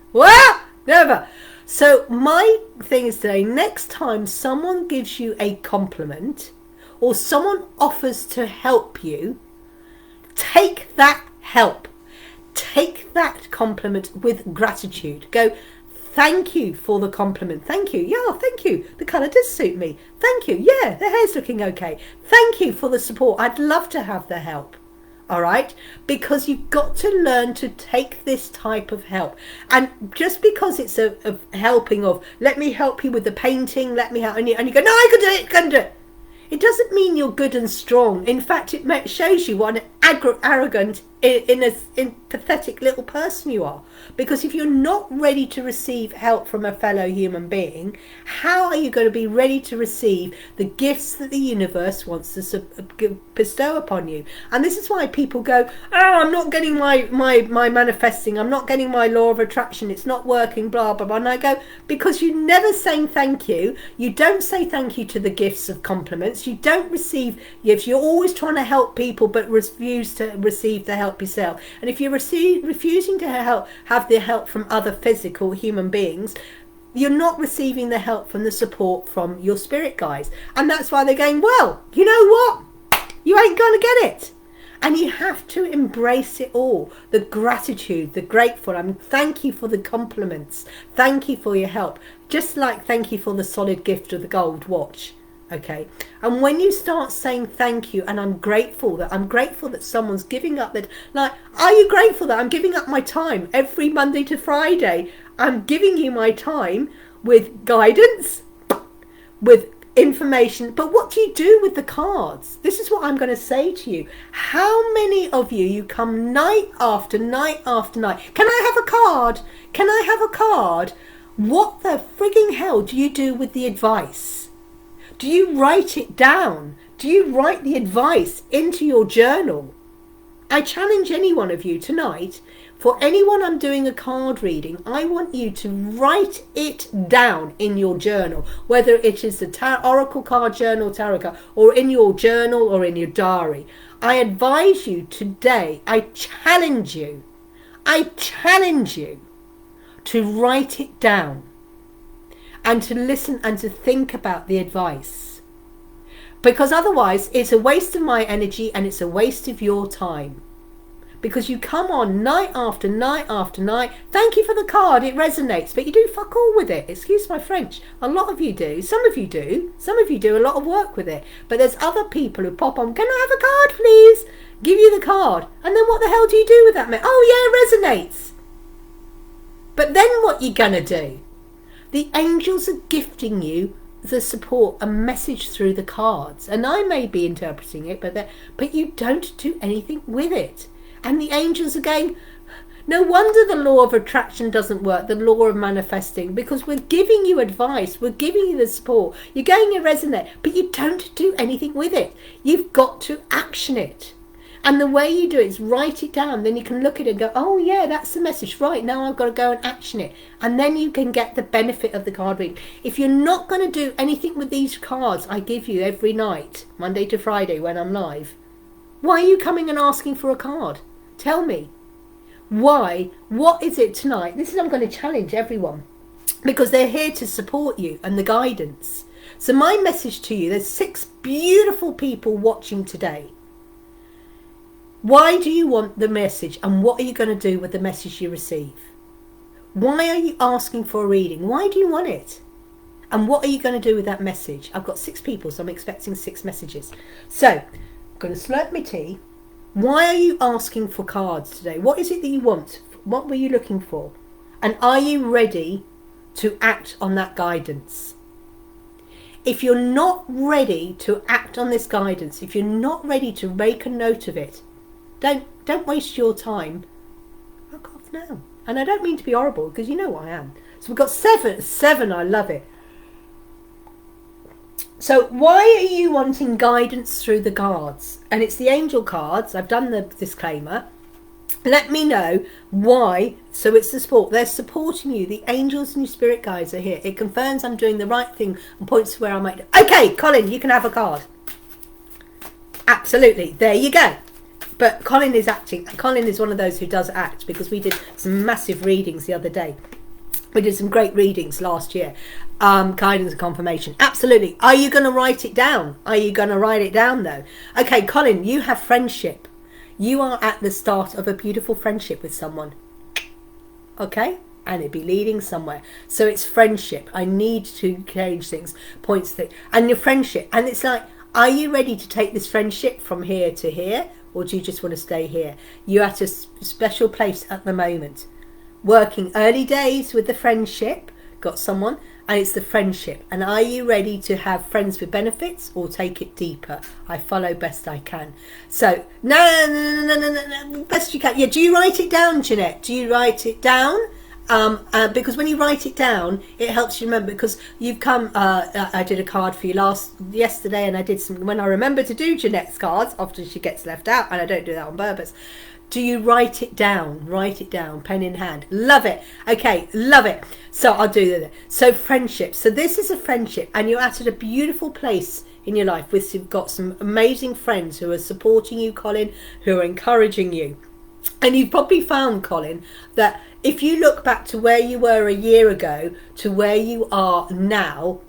Never. So my thing is today, next time someone gives you a compliment or someone offers to help you, take that help. Take that compliment with gratitude. Go, thank you for the compliment. Thank you. Yeah, thank you. The colour does suit me. Thank you. Yeah, the hair's looking okay. Thank you for the support. I'd love to have the help. All right, because you've got to learn to take this type of help. And just because it's a helping of, let me help you with the painting, let me help, and you go, no, I can do it. It doesn't mean you're good and strong. In fact, it shows you what an arrogant, pathetic little person you are. Because if you're not ready to receive help from a fellow human being, how are you going to be ready to receive the gifts that the universe wants to bestow upon you? And this is why people go, oh, I'm not getting my manifesting, I'm not getting my law of attraction, it's not working, blah, blah, blah. And I go, because you never say thank you. You don't say thank you to the gifts of compliments. You don't receive gifts. You're always trying to help people but refuse to receive the help yourself. And if you're refusing to have the help from other physical human beings, you're not receiving the help from the support from your spirit guides. And that's why they're going, well, you know what? You ain't gonna get it. And you have to embrace it all. The gratitude, the grateful. Thank you for the compliments. Thank you for your help. Just like thank you for the solid gift of the gold watch. Okay. And when you start saying thank you, and I'm grateful that someone's giving up that, like, are you grateful that I'm giving up my time every Monday to Friday? I'm giving you my time with guidance, with information. But what do you do with the cards? This is what I'm going to say to you. How many of you come night after night after night? Can I have a card? Can I have a card? What the frigging hell do you do with the advice? Do you write it down? Do you write the advice into your journal? I challenge any one of you tonight, for anyone I'm doing a card reading, I want you to write it down in your journal, whether it is the Oracle card journal, tarot card, or in your journal or in your diary. I advise you today, I challenge you to write it down and to listen and to think about the advice. Because otherwise it's a waste of my energy and it's a waste of your time. Because you come on night after night after night. Thank you for the card, it resonates, but you do fuck all with it. Excuse my French. A lot of you do. Some of you do. Some of you do a lot of work with it. But there's other people who pop on, can I have a card please? Give you the card. And then what the hell do you do with that, man? Oh yeah, it resonates. But then what you gonna do? The angels are gifting you the support, a message through the cards. And I may be interpreting it, but you don't do anything with it. And the angels are going, no wonder the law of attraction doesn't work, the law of manifesting, because we're giving you advice, we're giving you the support, you're going to resonate, but you don't do anything with it. You've got to action it. And the way you do it is write it down. Then you can look at it and go, oh yeah, that's the message. Right, now I've got to go and action it. And then you can get the benefit of the card reading. If you're not going to do anything with these cards I give you every night, Monday to Friday when I'm live, why are you coming and asking for a card? Tell me. Why? What is it tonight? This is, I'm going to challenge everyone. Because they're here to support you and the guidance. So my message to you, there's 6 beautiful people watching today. Why do you want the message, and what are you going to do with the message you receive? Why are you asking for a reading? Why do you want it? And what are you going to do with that message? I've got 6 people, so I'm expecting 6 messages. So, I'm going to slurp my tea. Why are you asking for cards today? What is it that you want? What were you looking for? And are you ready to act on that guidance? If you're not ready to act on this guidance, if you're not ready to make a note of it, don't waste your time. Fuck off now. And I don't mean to be horrible, because you know what I am. So we've got 7. I love it. So why are you wanting guidance through the cards? And it's the angel cards. I've done the disclaimer. Let me know why. So it's the support. They're supporting you. The angels and your spirit guides are here. It confirms I'm doing the right thing and points to where I might. Okay, Colin, you can have a card. Absolutely. There you go. But Colin is acting. Colin is one of those who does act, because we did some massive readings the other day. We did some great readings last year. Guidance and confirmation. Absolutely. Are you going to write it down? Are you going to write it down though? Okay, Colin, you have friendship. You are at the start of a beautiful friendship with someone. Okay? And it'd be leading somewhere. So it's friendship. I need to change things. Points thing. And your friendship. And it's like, are you ready to take this friendship from here to here? or do you just want to stay here? You're at a special place at the moment. Working early days with the friendship, got someone, and it's the friendship. And are you ready to have friends with benefits or take it deeper? I follow best I can. So, no, best you can. Yeah, do you write it down, Jeanette? Do you write it down? Because when you write it down, it helps you remember. Because you've come, I did a card for you yesterday, and I did some. When I remember to do Jeanette's cards, often she gets left out, and I don't do that on purpose. Do you write it down? Write it down, pen in hand. Love it. Okay, love it. So I'll do that. So friendship. So this is a friendship, and you're at a beautiful place in your life with you've got some amazing friends who are supporting you, Colin, who are encouraging you. And you've probably found, Colin, that if you look back to where you were a year ago to where you are now,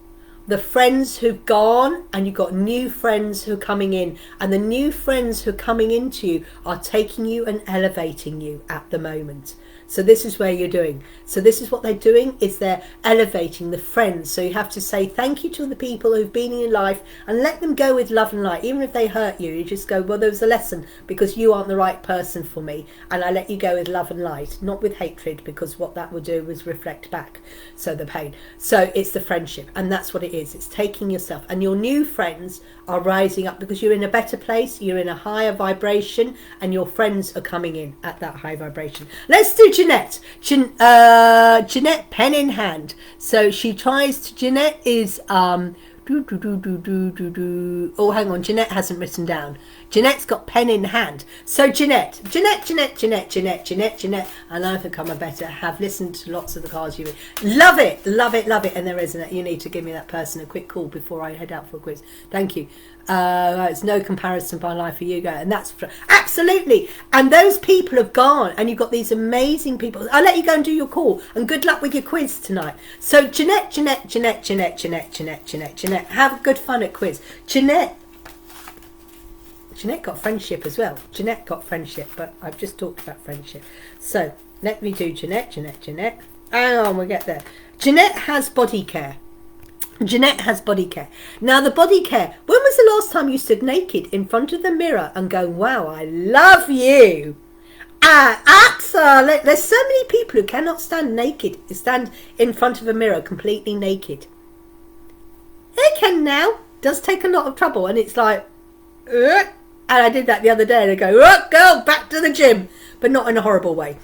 the friends who've gone and you've got new friends who are coming in, and the new friends who are coming into you are taking you and elevating you at the moment. So this is where you're doing. So this is what they're doing, is they're elevating the friends. So you have to say thank you to the people who've been in your life and let them go with love and light. Even if they hurt you, you just go, well, there was a lesson because you aren't the right person for me. And I let you go with love and light, not with hatred, because what that would do is reflect back. So the pain. So it's the friendship, and that's what it is. It's taking yourself, and your new friends are rising up because you're in a better place, you're in a higher vibration, and your friends are coming in at that high vibration. Let's do Jeanette. Jeanette, pen in hand. So she tries to, Jeanette is oh, hang on, Jeanette hasn't written down. Jeanette's got pen in hand. So Jeanette, and I think I better have listened to lots of the cards you read. Love it. And there isn't it. You need to give me that person a quick call before I head out for a quiz. Thank you. It's no comparison by life for you go, and that's absolutely. And those people have gone, and you've got these amazing people. I'll let you go and do your call, and good luck with your quiz tonight. So Jeanette, have good fun at quiz. Jeanette got friendship as well. Jeanette got friendship, but I've just talked about friendship. So let me do Jeanette. Hang on, we'll get there. Jeanette has body care. Now the body care, when was the last time you stood naked in front of the mirror and go, wow, I love you? There's so many people who cannot stand in front of a mirror completely naked. They can now. Does take a lot of trouble, and it's like, and I did that the other day, and I go, girl, back to the gym, but not in a horrible way.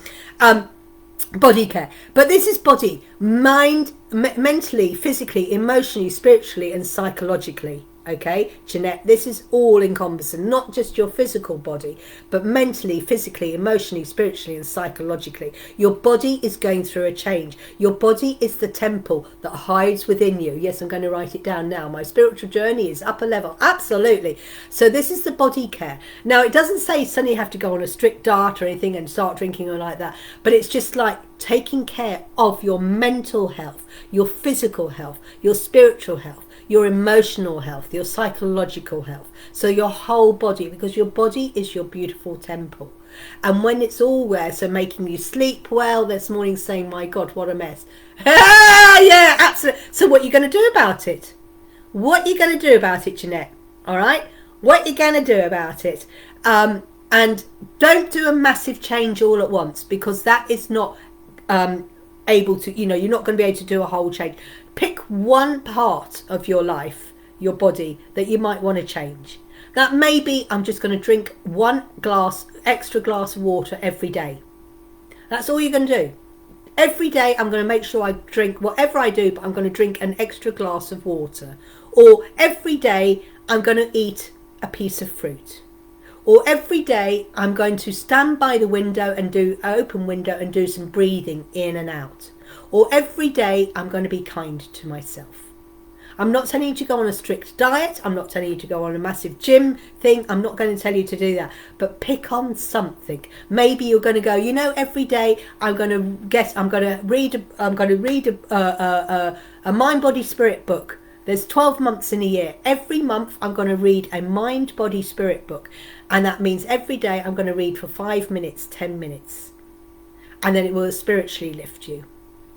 Body care, but this is body, mind, mentally, physically, emotionally, spiritually, and psychologically. Okay, Jeanette, this is all encompassing, not just your physical body, but mentally, physically, emotionally, spiritually, and psychologically. Your body is going through a change. Your body is the temple that hides within you. Yes, I'm going to write it down now. My spiritual journey is up a level. Absolutely. So this is the body care. Now, it doesn't say suddenly you have to go on a strict diet or anything and start drinking or like that, but it's just like taking care of your mental health, your physical health, your spiritual health, your emotional health, your psychological health. So your whole body, because your body is your beautiful temple. And when it's all there, so making you sleep well, this morning saying, my God, what a mess. Yeah, absolutely. So what are you going to do about it? Jeanette? All right? What are you going to do about it? And don't do a massive change all at once, because that is not able to, you're not going to be able to do a whole change. Pick one part of your life, your body, that you might want to change. That may be, I'm just going to drink extra glass of water every day. That's all you're going to do. Every day I'm going to make sure I drink, whatever I do, but I'm going to drink an extra glass of water. Or every day I'm going to eat a piece of fruit. Or every day I'm going to stand by the window and open window and do some breathing in and out. Or every day I'm going to be kind to myself. I'm not telling you to go on a strict diet. I'm not telling you to go on a massive gym thing. I'm not going to tell you to do that. But pick on something. Maybe you're going to go, every day I'm going to read a mind, body, spirit book. There's 12 months in a year. Every month I'm going to read a mind, body, spirit book. And that means every day I'm going to read for 5 minutes, 10 minutes. And then it will spiritually lift you.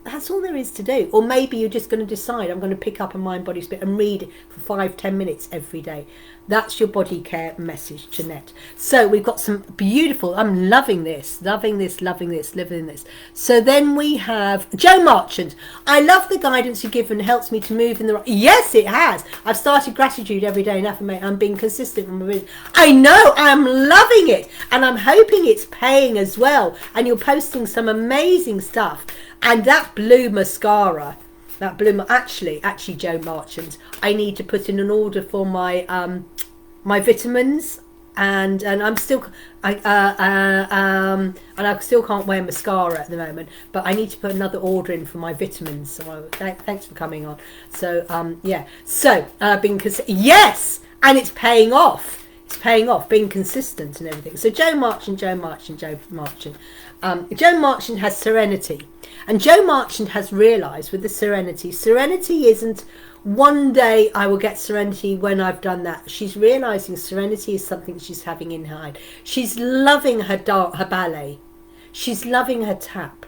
That's all there is to do. Or maybe you're just going to decide, I'm going to pick up a Mind Body Spirit and read it for 5-10 minutes every day. That's your body care message, Jeanette. So we've got some beautiful, I'm loving this, loving this, loving this, living this. So then we have Joe Marchant. I love the guidance you give and helps me to move in the right. Yes, it has. I've started gratitude every day and affirmation. I'm being consistent with my business. I know, I'm loving it. And I'm hoping it's paying as well. And you're posting some amazing stuff. And that blue mascara, actually Joe Marchant, I need to put in an order for my my vitamins, and I'm still and I still can't wear mascara at the moment, but I need to put another order in for my vitamins. So thanks for coming on. So yeah, so yes, and it's paying off. It's paying off, being consistent and everything. So Joe Marchant. Joe Marchant has serenity. And Joe Marchant has realised with the serenity isn't one day I will get serenity when I've done that. She's realising serenity is something she's having in her head. She's loving her ballet. She's loving her tap.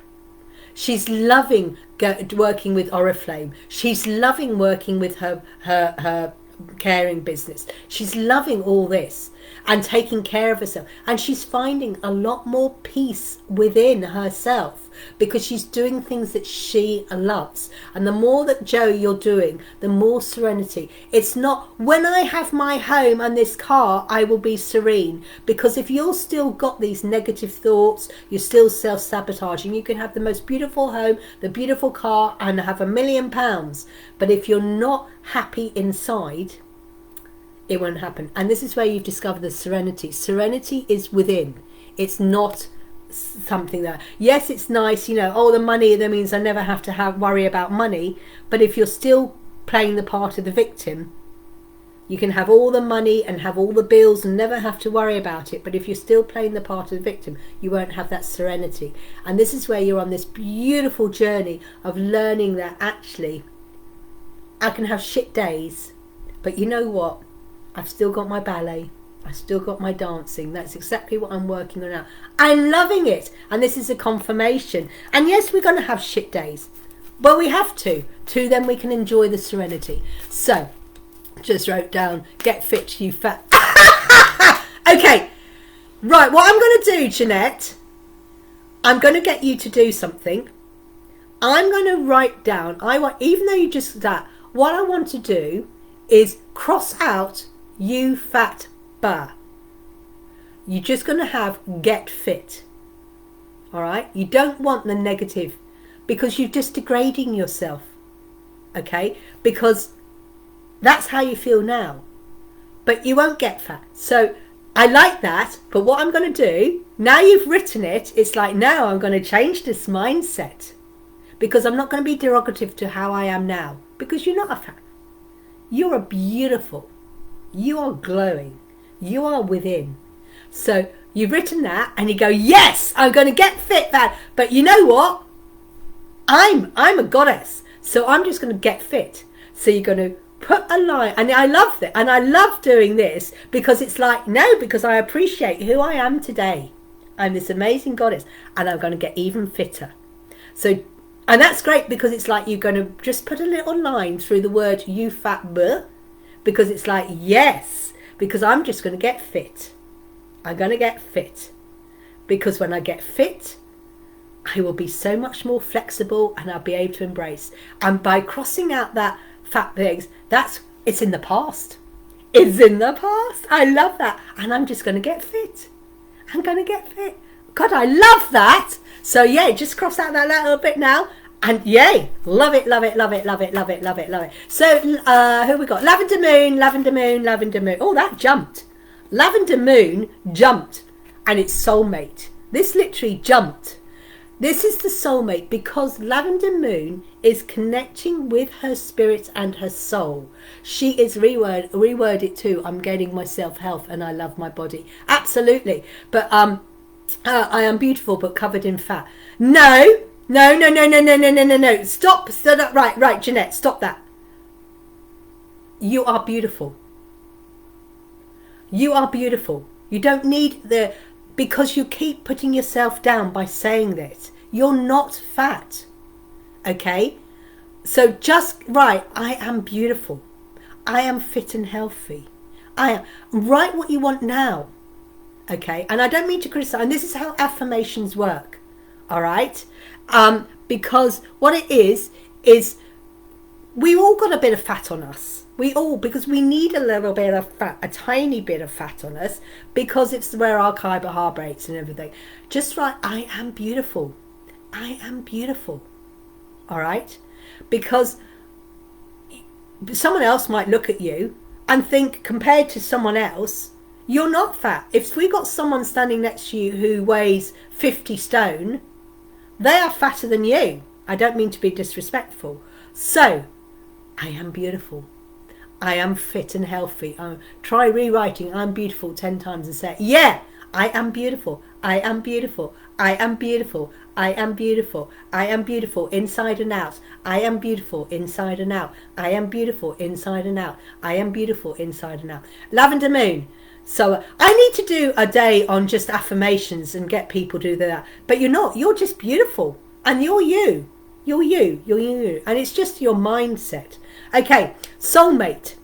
She's loving working with Oriflame. She's loving working with her caring business. She's loving all this and taking care of herself, and she's finding a lot more peace within herself because she's doing things that she loves. And the more that, Joe, you're doing, the more serenity. It's not when I have my home and this car I will be serene, because if you're still got these negative thoughts, you're still self-sabotaging. You can have the most beautiful home, the beautiful car, and have £1 million, but if you're not happy inside, it won't happen. And this is where you've discovered the serenity. Serenity is within. It's not something that, yes, it's nice, you know, oh, the money, that means I never have to worry about money. But if you're still playing the part of the victim, you can have all the money and have all the bills and never have to worry about it. But if you're still playing the part of the victim, you won't have that serenity. And this is where you're on this beautiful journey of learning that actually I can have shit days, but you know what? I've still got my ballet. I've still got my dancing. That's exactly what I'm working on now. I'm loving it. And this is a confirmation. And yes, we're going to have shit days. But we have to. Then we can enjoy the serenity. So, just wrote down, get fit, you fat. Okay. Right, what I'm going to do, Jeanette, I'm going to get you to do something. I'm going to write down, even though you just that, what I want to do is cross out you fat bar. You're just going to have get fit. All right? You don't want the negative, because you're just degrading yourself. Okay? Because that's how you feel now. But you won't get fat. So I like that. But what I'm going to do, now you've written it, it's like, now I'm going to change this mindset. Because I'm not going to be derogative to how I am now. Because you're not a fat. You are beautiful. You are glowing. You are within. So you've written that and you go, yes, I'm going to get fit that. But you know what? I'm a goddess. So I'm just going to get fit. So you're going to put a line. And I love that. And I love doing this because it's like, no, because I appreciate who I am today. I'm this amazing goddess. And I'm going to get even fitter. So, and that's great because it's like you're going to just put a little line through the word you fat buh, because it's like, yes, because I'm just going to get fit. I'm going to get fit. Because when I get fit, I will be so much more flexible and I'll be able to embrace. And by crossing out that fat things, it's in the past. It's in the past. I love that. And I'm just going to get fit. I'm going to get fit. God, I love that. So yeah, just cross out that little bit now. And yay, love it, love it, love it, love it, love it, love it, love it. So who we got? Lavender Moon, Lavender Moon, Lavender Moon. Oh, that jumped. Lavender Moon jumped. And it's soulmate. This literally jumped. This is the soulmate because Lavender Moon is connecting with her spirit and her soul. She is reword it too. I'm gaining my self-health and I love my body. Absolutely. But I am beautiful but covered in fat. No. Stop. Right, Jeanette, stop that. You are beautiful. You are beautiful. You don't need because you keep putting yourself down by saying this. You're not fat. Okay? So just, right, I am beautiful. I am fit and healthy. I am. Write what you want now. Okay? And I don't mean to criticize. And this is how affirmations work. All right? Because what it is we've all got a bit of fat on us. Because we need a little bit of fat, a tiny bit of fat on us, because it's where our carbohydrates and everything. Just write, I am beautiful. I am beautiful. All right? Because someone else might look at you and think, compared to someone else, you're not fat. If we got someone standing next to you who weighs 50 stone, they are fatter than you. I don't mean to be disrespectful. So, I am beautiful. I am fit and healthy. Try rewriting I'm beautiful 10 times and say, yeah, I am beautiful. I am beautiful. I am beautiful. I am beautiful. I am beautiful inside and out. I am beautiful inside and out. I am beautiful inside and out. I am beautiful inside and out. Lavender Moon. So I need to do a day on just affirmations and get people to do that. But you're not. You're just beautiful. And you're you. You're you. You're you. And it's just your mindset. Okay, soulmate.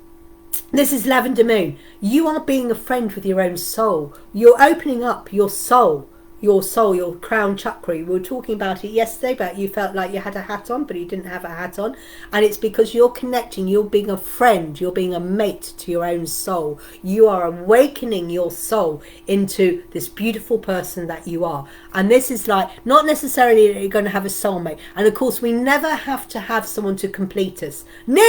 This is Lavender Moon. You are being a friend with your own soul. You're opening up your soul, your crown chakra. We were talking about it yesterday, but you felt like you had a hat on, but you didn't have a hat on. And it's because you're connecting, you're being a friend, you're being a mate to your own soul. You are awakening your soul into this beautiful person that you are. And this is like, not necessarily that you're going to have a soulmate. And of course, we never have to have someone to complete us. No.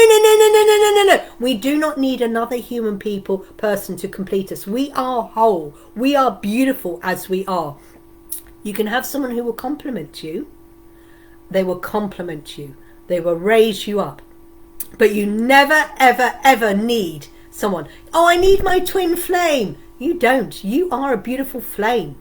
We do not need another human person to complete us. We are whole. We are beautiful as we are. You can have someone who will compliment you. They will compliment you. They will raise you up. But you never, ever, ever need someone. Oh, I need my twin flame. You don't. You are a beautiful flame.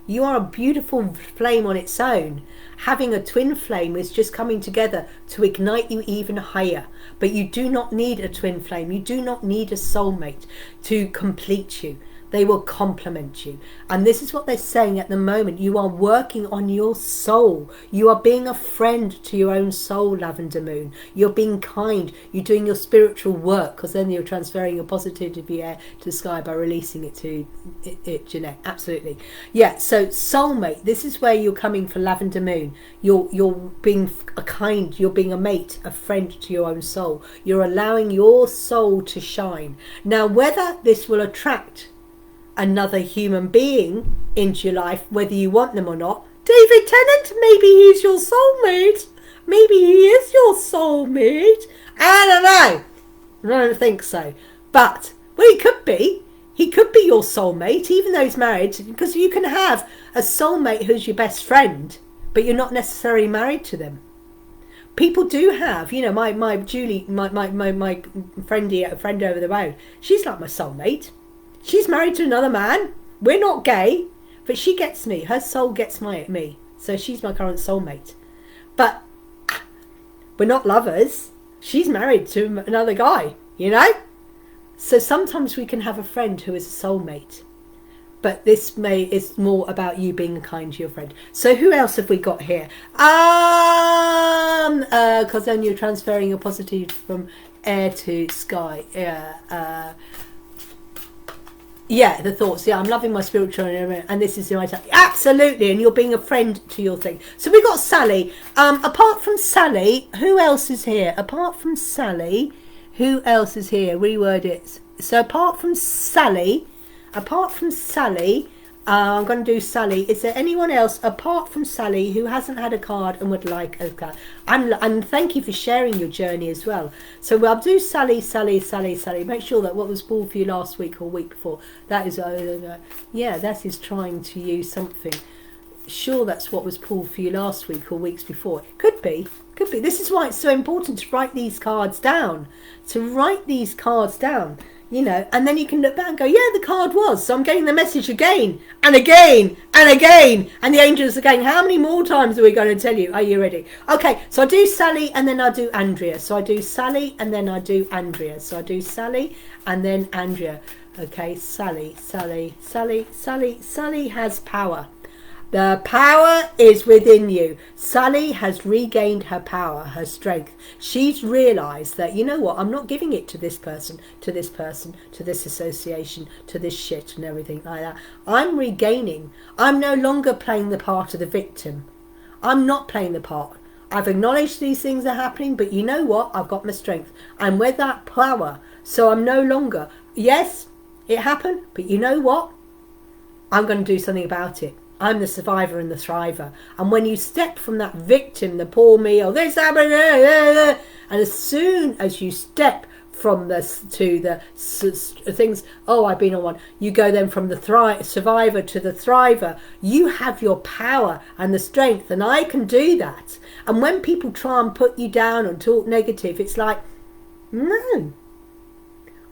You are a beautiful flame on its own. Having a twin flame is just coming together to ignite you even higher. But you do not need a twin flame. You do not need a soulmate to complete you. They will complement you. And this is what they're saying at the moment. You are working on your soul. You are being a friend to your own soul, Lavender Moon. You're being kind. You're doing your spiritual work, because then you're transferring your positivity air to the sky by releasing it to it, Jeanette. Absolutely. Yeah, so soulmate, this is where you're coming for Lavender Moon. You're being a kind, you're being a mate, a friend to your own soul. You're allowing your soul to shine. Now, whether this will attract another human being into your life, whether you want them or not, David Tennant, maybe he's your soulmate. Maybe he is your soulmate. I don't know. I don't think so. But, well, he could be. He could be your soulmate, even though he's married, because you can have a soulmate who's your best friend, but you're not necessarily married to them. People do have, you know, my Julie, my friend over the road, she's like my soulmate. She's married to another man. We're not gay, but she gets me. Her soul gets me. So she's my current soulmate. But we're not lovers. She's married to another guy, you know? So sometimes we can have a friend who is a soulmate. But this is more about you being kind to your friend. So who else have we got here? Because then you're transferring your positive from air to sky. Yeah, the thoughts. Yeah, I'm loving my spiritual, and this is the right time. Absolutely, and you're being a friend to your thing. So we got Sally. Apart from Sally, who else is here? Apart from Sally, who else is here? Reword it. So apart from Sally, I'm going to do Sally. Is there anyone else apart from Sally who hasn't had a card and would like a card? And thank you for sharing your journey as well. So I'll do Sally. Make sure that what was pulled for you last week or week before, that is, yeah, that is trying to use something. Sure, that's what was pulled for you last week or weeks before. Could be. This is why it's so important to write these cards down. You know, and then you can look back and go, yeah, the card was. So I'm getting the message again and again and again. And the angels are going, how many more times are we going to tell you? Are you ready? Okay, so I do Sally and then I do Andrea. So I do Sally and then I do Andrea. So I do Sally and then Andrea. Okay, Sally has power. The power is within you. Sally has regained her power, her strength. She's realised that, you know what, I'm not giving it to this person, to this person, to this association, to this shit and everything like that. I'm regaining. I'm no longer playing the part of the victim. I'm not playing the part. I've acknowledged these things are happening, but you know what? I've got my strength. I'm with that power. So I'm no longer, yes, it happened, but you know what? I'm going to do something about it. I'm the survivor and the thriver. And when you step from that victim, the poor me, or this happened, and as soon as you step from the things, oh, I've been on one, you go then from the survivor to the thriver. You have your power and the strength, and I can do that. And when people try and put you down and talk negative, it's like, no.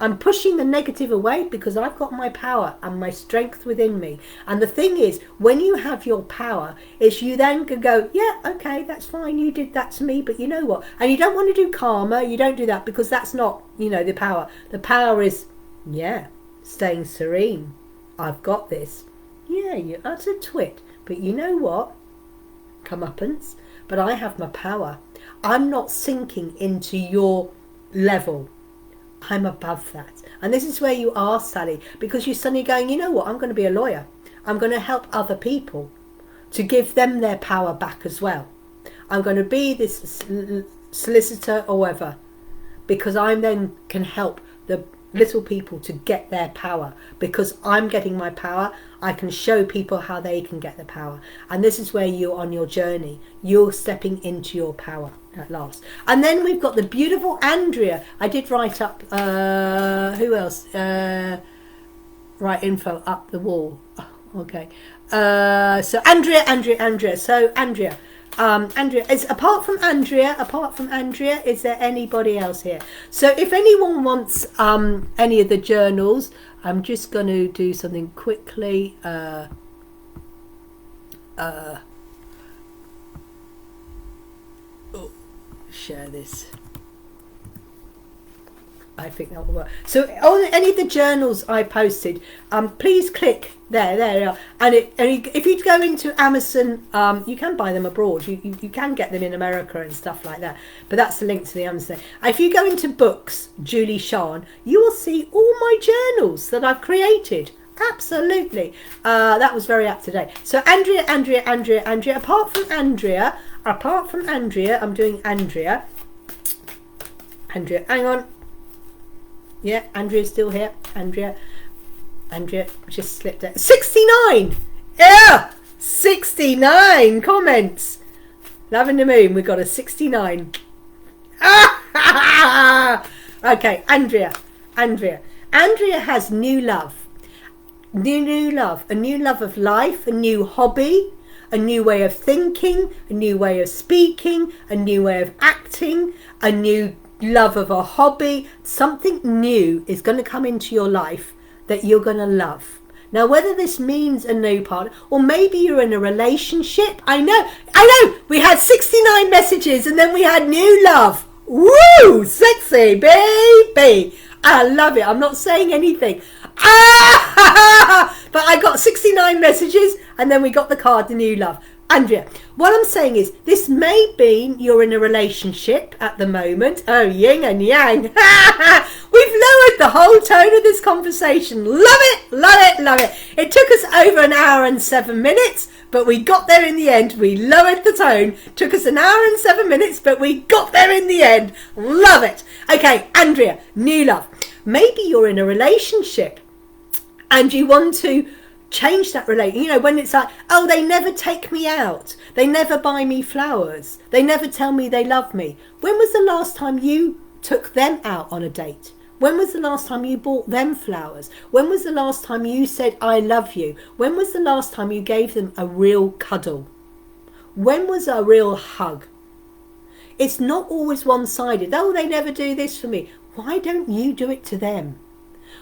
I'm pushing the negative away because I've got my power and my strength within me. And the thing is, when you have your power, is you then can go, yeah, okay, that's fine, you did that to me, but you know what? And you don't want to do karma, you don't do that, because that's not, you know, the power. The power is, yeah, staying serene. I've got this. Yeah, you're utter twit, but you know what? Comeuppance. But I have my power. I'm not sinking into your level. I'm above that. And this is where you are, Sally, because you're suddenly going, you know what, I'm going to be a lawyer. I'm going to help other people to give them their power back as well. I'm going to be this solicitor or whatever, because I then can help the little people to get their power. Because I'm getting my power, I can show people how they can get the power. And this is where you're on your journey. You're stepping into your power at last. And then we've got the beautiful Andrea. I did write up, who else? Write info up the wall. Oh, okay. So Andrea. So Andrea. Andrea, is apart from Andrea, is there anybody else here? So if anyone wants any of the journals, I'm just going to do something quickly. Share this. I think that will work. So on any of the journals I posted, please click there they are. And if you go into Amazon, you can buy them abroad. You can get them in America and stuff like that. But that's the link to the Amazon. If you go into books, Julie-Sian, you will see all my journals that I've created. Absolutely. That was very up to date. So Andrea. Apart from Andrea, I'm doing Andrea. Hang on. Yeah, Andrea's still here. Andrea just slipped out. 69! Yeah! 69 comments. Love in the moon, we got a 69. Okay, Andrea has new love. New love. A new love of life, a new hobby, a new way of thinking, a new way of speaking, a new way of acting, a new love of a hobby. Something new is going to come into your life that you're going to love. Now, whether this means a new partner, or maybe you're in a relationship. I know, we had 69 messages and then we had new love. Woo, sexy, baby. I love it. I'm not saying anything. But I got 69 messages and then we got the card, the new love. Andrea, what I'm saying is, this may be you're in a relationship at the moment. Oh, yin and yang. We've lowered the whole tone of this conversation. Love it. It took us over an hour and 7 minutes, but we got there in the end. We lowered the tone. Took us an hour and 7 minutes, but we got there in the end. Love it. Okay, Andrea, new love. Maybe you're in a relationship and you want to change that relation. You know, when it's like, oh, they never take me out, they never buy me flowers, they never tell me they love me. When was the last time you took them out on a date? When was the last time you bought them flowers? When was the last time you said I love you? When was the last time you gave them a real cuddle? When was a real hug? It's not always one-sided. Oh, they never do this for me. Why don't you do it to them?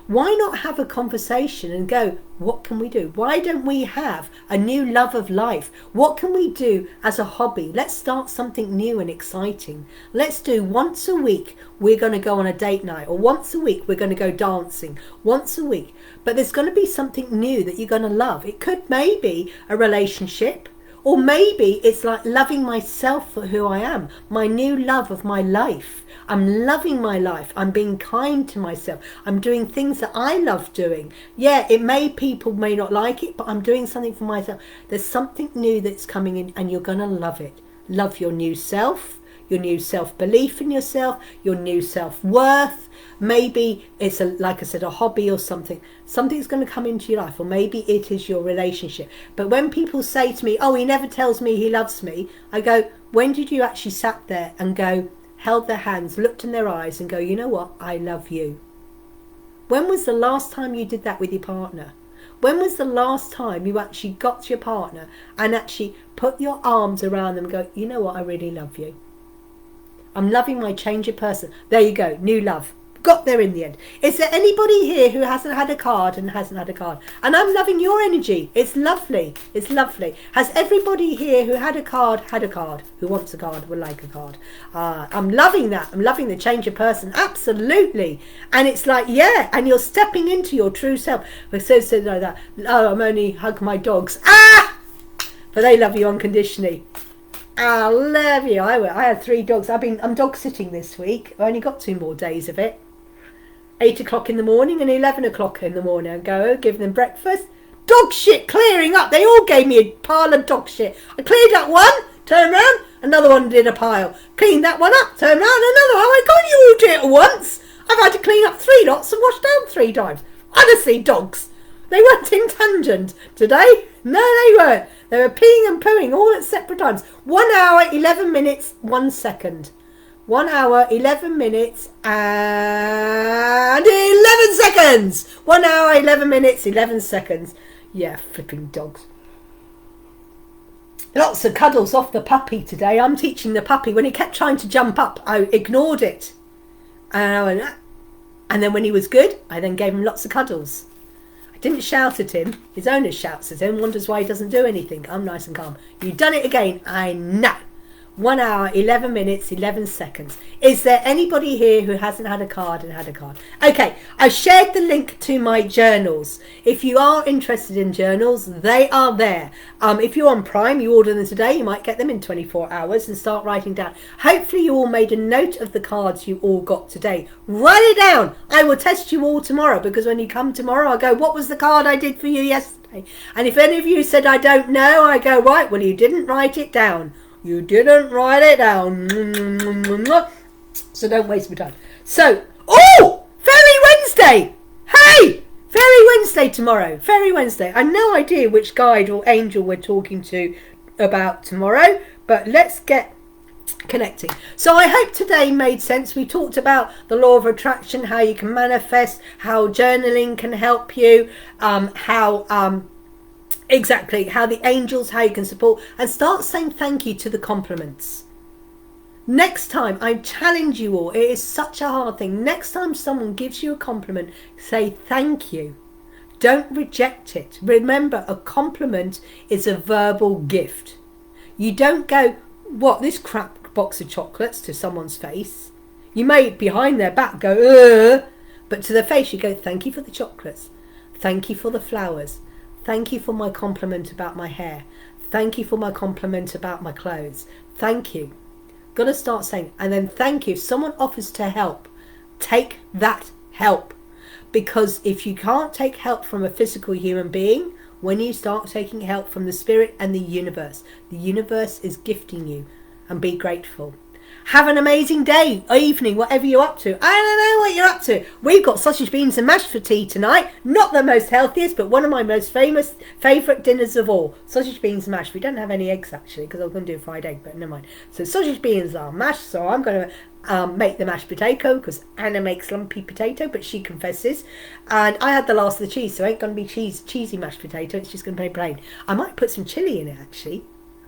Why not have a conversation and go, what can we do? Why don't we have a new love of life? What can we do as a hobby? Let's start something new and exciting. Let's do once a week, we're going to go on a date night, or once a week, we're going to go dancing, once a week. But there's going to be something new that you're going to love. It could maybe a relationship, or maybe it's like loving myself for who I am, my new love of my life. I'm loving my life. I'm being kind to myself. I'm doing things that I love doing. Yeah, people may not like it, but I'm doing something for myself. There's something new that's coming in, and you're going to love it. Love your new self, your new self-belief in yourself, your new self-worth. Maybe it's, like I said, a hobby or something. Something's going to come into your life, or maybe it is your relationship. But when people say to me, oh, he never tells me he loves me, I go, when did you actually sat there and go, held their hands, looked in their eyes and go, you know what, I love you? When was the last time you did that with your partner? When was the last time you actually got to your partner and actually put your arms around them and go, you know what, I really love you? I'm loving my change of person. There you go, new love. Got there in the end. Is there anybody here who hasn't had a card and hasn't had a card? And I'm loving your energy. It's lovely. It's lovely. Has everybody here who had a card, who wants a card, would like a card? I'm loving that. I'm loving the change of person. Absolutely. And it's like, yeah, and you're stepping into your true self. Like so like that. Oh, I'm only hug my dogs. Ah! But they love you unconditionally. I love you. I had 3 dogs. I'm dog sitting this week. I only got 2 more days of it. 8 o'clock in the morning and 11 o'clock in the morning. I go, give them breakfast. Dog shit clearing up. They all gave me a pile of dog shit. I cleared up one, turned around, another one did a pile. Cleaned that one up, turned around, another one. Oh my God, you all do it at once. I've had to clean up 3 lots and wash down 3 times. Honestly, dogs. They weren't in tangent today. No, they weren't. They were peeing and pooing all at separate times. 1 hour, 11 minutes, 1 second. 1 hour, 11 minutes and 11 seconds. 1 hour, 11 minutes, 11 seconds. Yeah, flipping dogs. Lots of cuddles off the puppy today. I'm teaching the puppy. When he kept trying to jump up, I ignored it. And I went, and then when he was good, I then gave him lots of cuddles. I didn't shout at him. His owner shouts at him, wonders why he doesn't do anything. I'm nice and calm. You've done it again. I know. 1 hour, 11 minutes, 11 seconds. Is there anybody here who hasn't had a card and had a card? Okay, I shared the link to my journals. If you are interested in journals, they are there. If you're on Prime, you order them today, you might get them in 24 hours and start writing down. Hopefully you all made a note of the cards you all got today. Write it down. I will test you all tomorrow, because when you come tomorrow, I'll go, what was the card I did for you yesterday? And if any of you said, I don't know, I go, right, well, you didn't write it down. You didn't write it down. So don't waste my time. So, oh! Fairy Wednesday! Hey! Fairy Wednesday tomorrow. Fairy Wednesday. I have no idea which guide or angel we're talking to about tomorrow, but let's get connecting. So I hope today made sense. We talked about the law of attraction, how you can manifest, how journaling can help you, exactly, how the angels, how you can support, and start saying thank you to the compliments. Next time, I challenge you all, it is such a hard thing. Next time someone gives you a compliment, say thank you. Don't reject it. Remember, a compliment is a verbal gift. You don't go, what, this crap box of chocolates to someone's face. You may behind their back go, but to their face you go, thank you for the chocolates. Thank you for the flowers. Thank you for my compliment about my hair. Thank you for my compliment about my clothes. Thank you. Got to start saying, and then thank you. If someone offers to help, take that help. Because if you can't take help from a physical human being, when you start taking help from the spirit and the universe is gifting you, and be grateful. Have an amazing day or evening, whatever you're up to. I don't know what you're up to. We've got sausage, beans and mash for tea tonight. Not the most healthiest, but one of my most favourite dinners of all. Sausage, beans and mash. We don't have any eggs actually, because I was going to do a fried egg, but never mind. So sausage, beans are mashed, so I'm going to make the mashed potato, because Anna makes lumpy potato, but she confesses. And I had the last of the cheese, so it ain't going to be cheesy mashed potato. It's just going to be plain. I might put some chilli in it actually.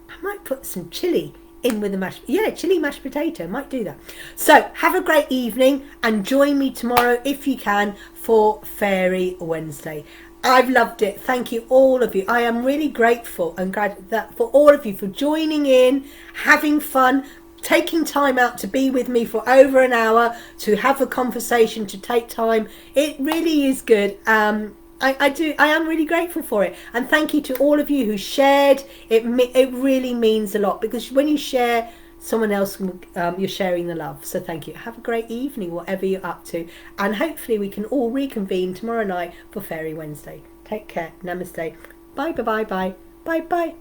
I might put some chilli in with a chili mashed potato. Might do that. So have a great evening and join me tomorrow if you can for Fairy Wednesday. I've loved it. Thank you, all of you. I am really grateful and glad that for all of you for joining in, having fun, taking time out to be with me for over an hour, to have a conversation, to take time. It really is good. I am really grateful for it, and thank you to all of you who shared. It really means a lot, because when you share, someone else, you're sharing the love. So thank you. Have a great evening, whatever you're up to, and hopefully we can all reconvene tomorrow night for Fairy Wednesday. Take care. Namaste. Bye bye bye bye bye bye.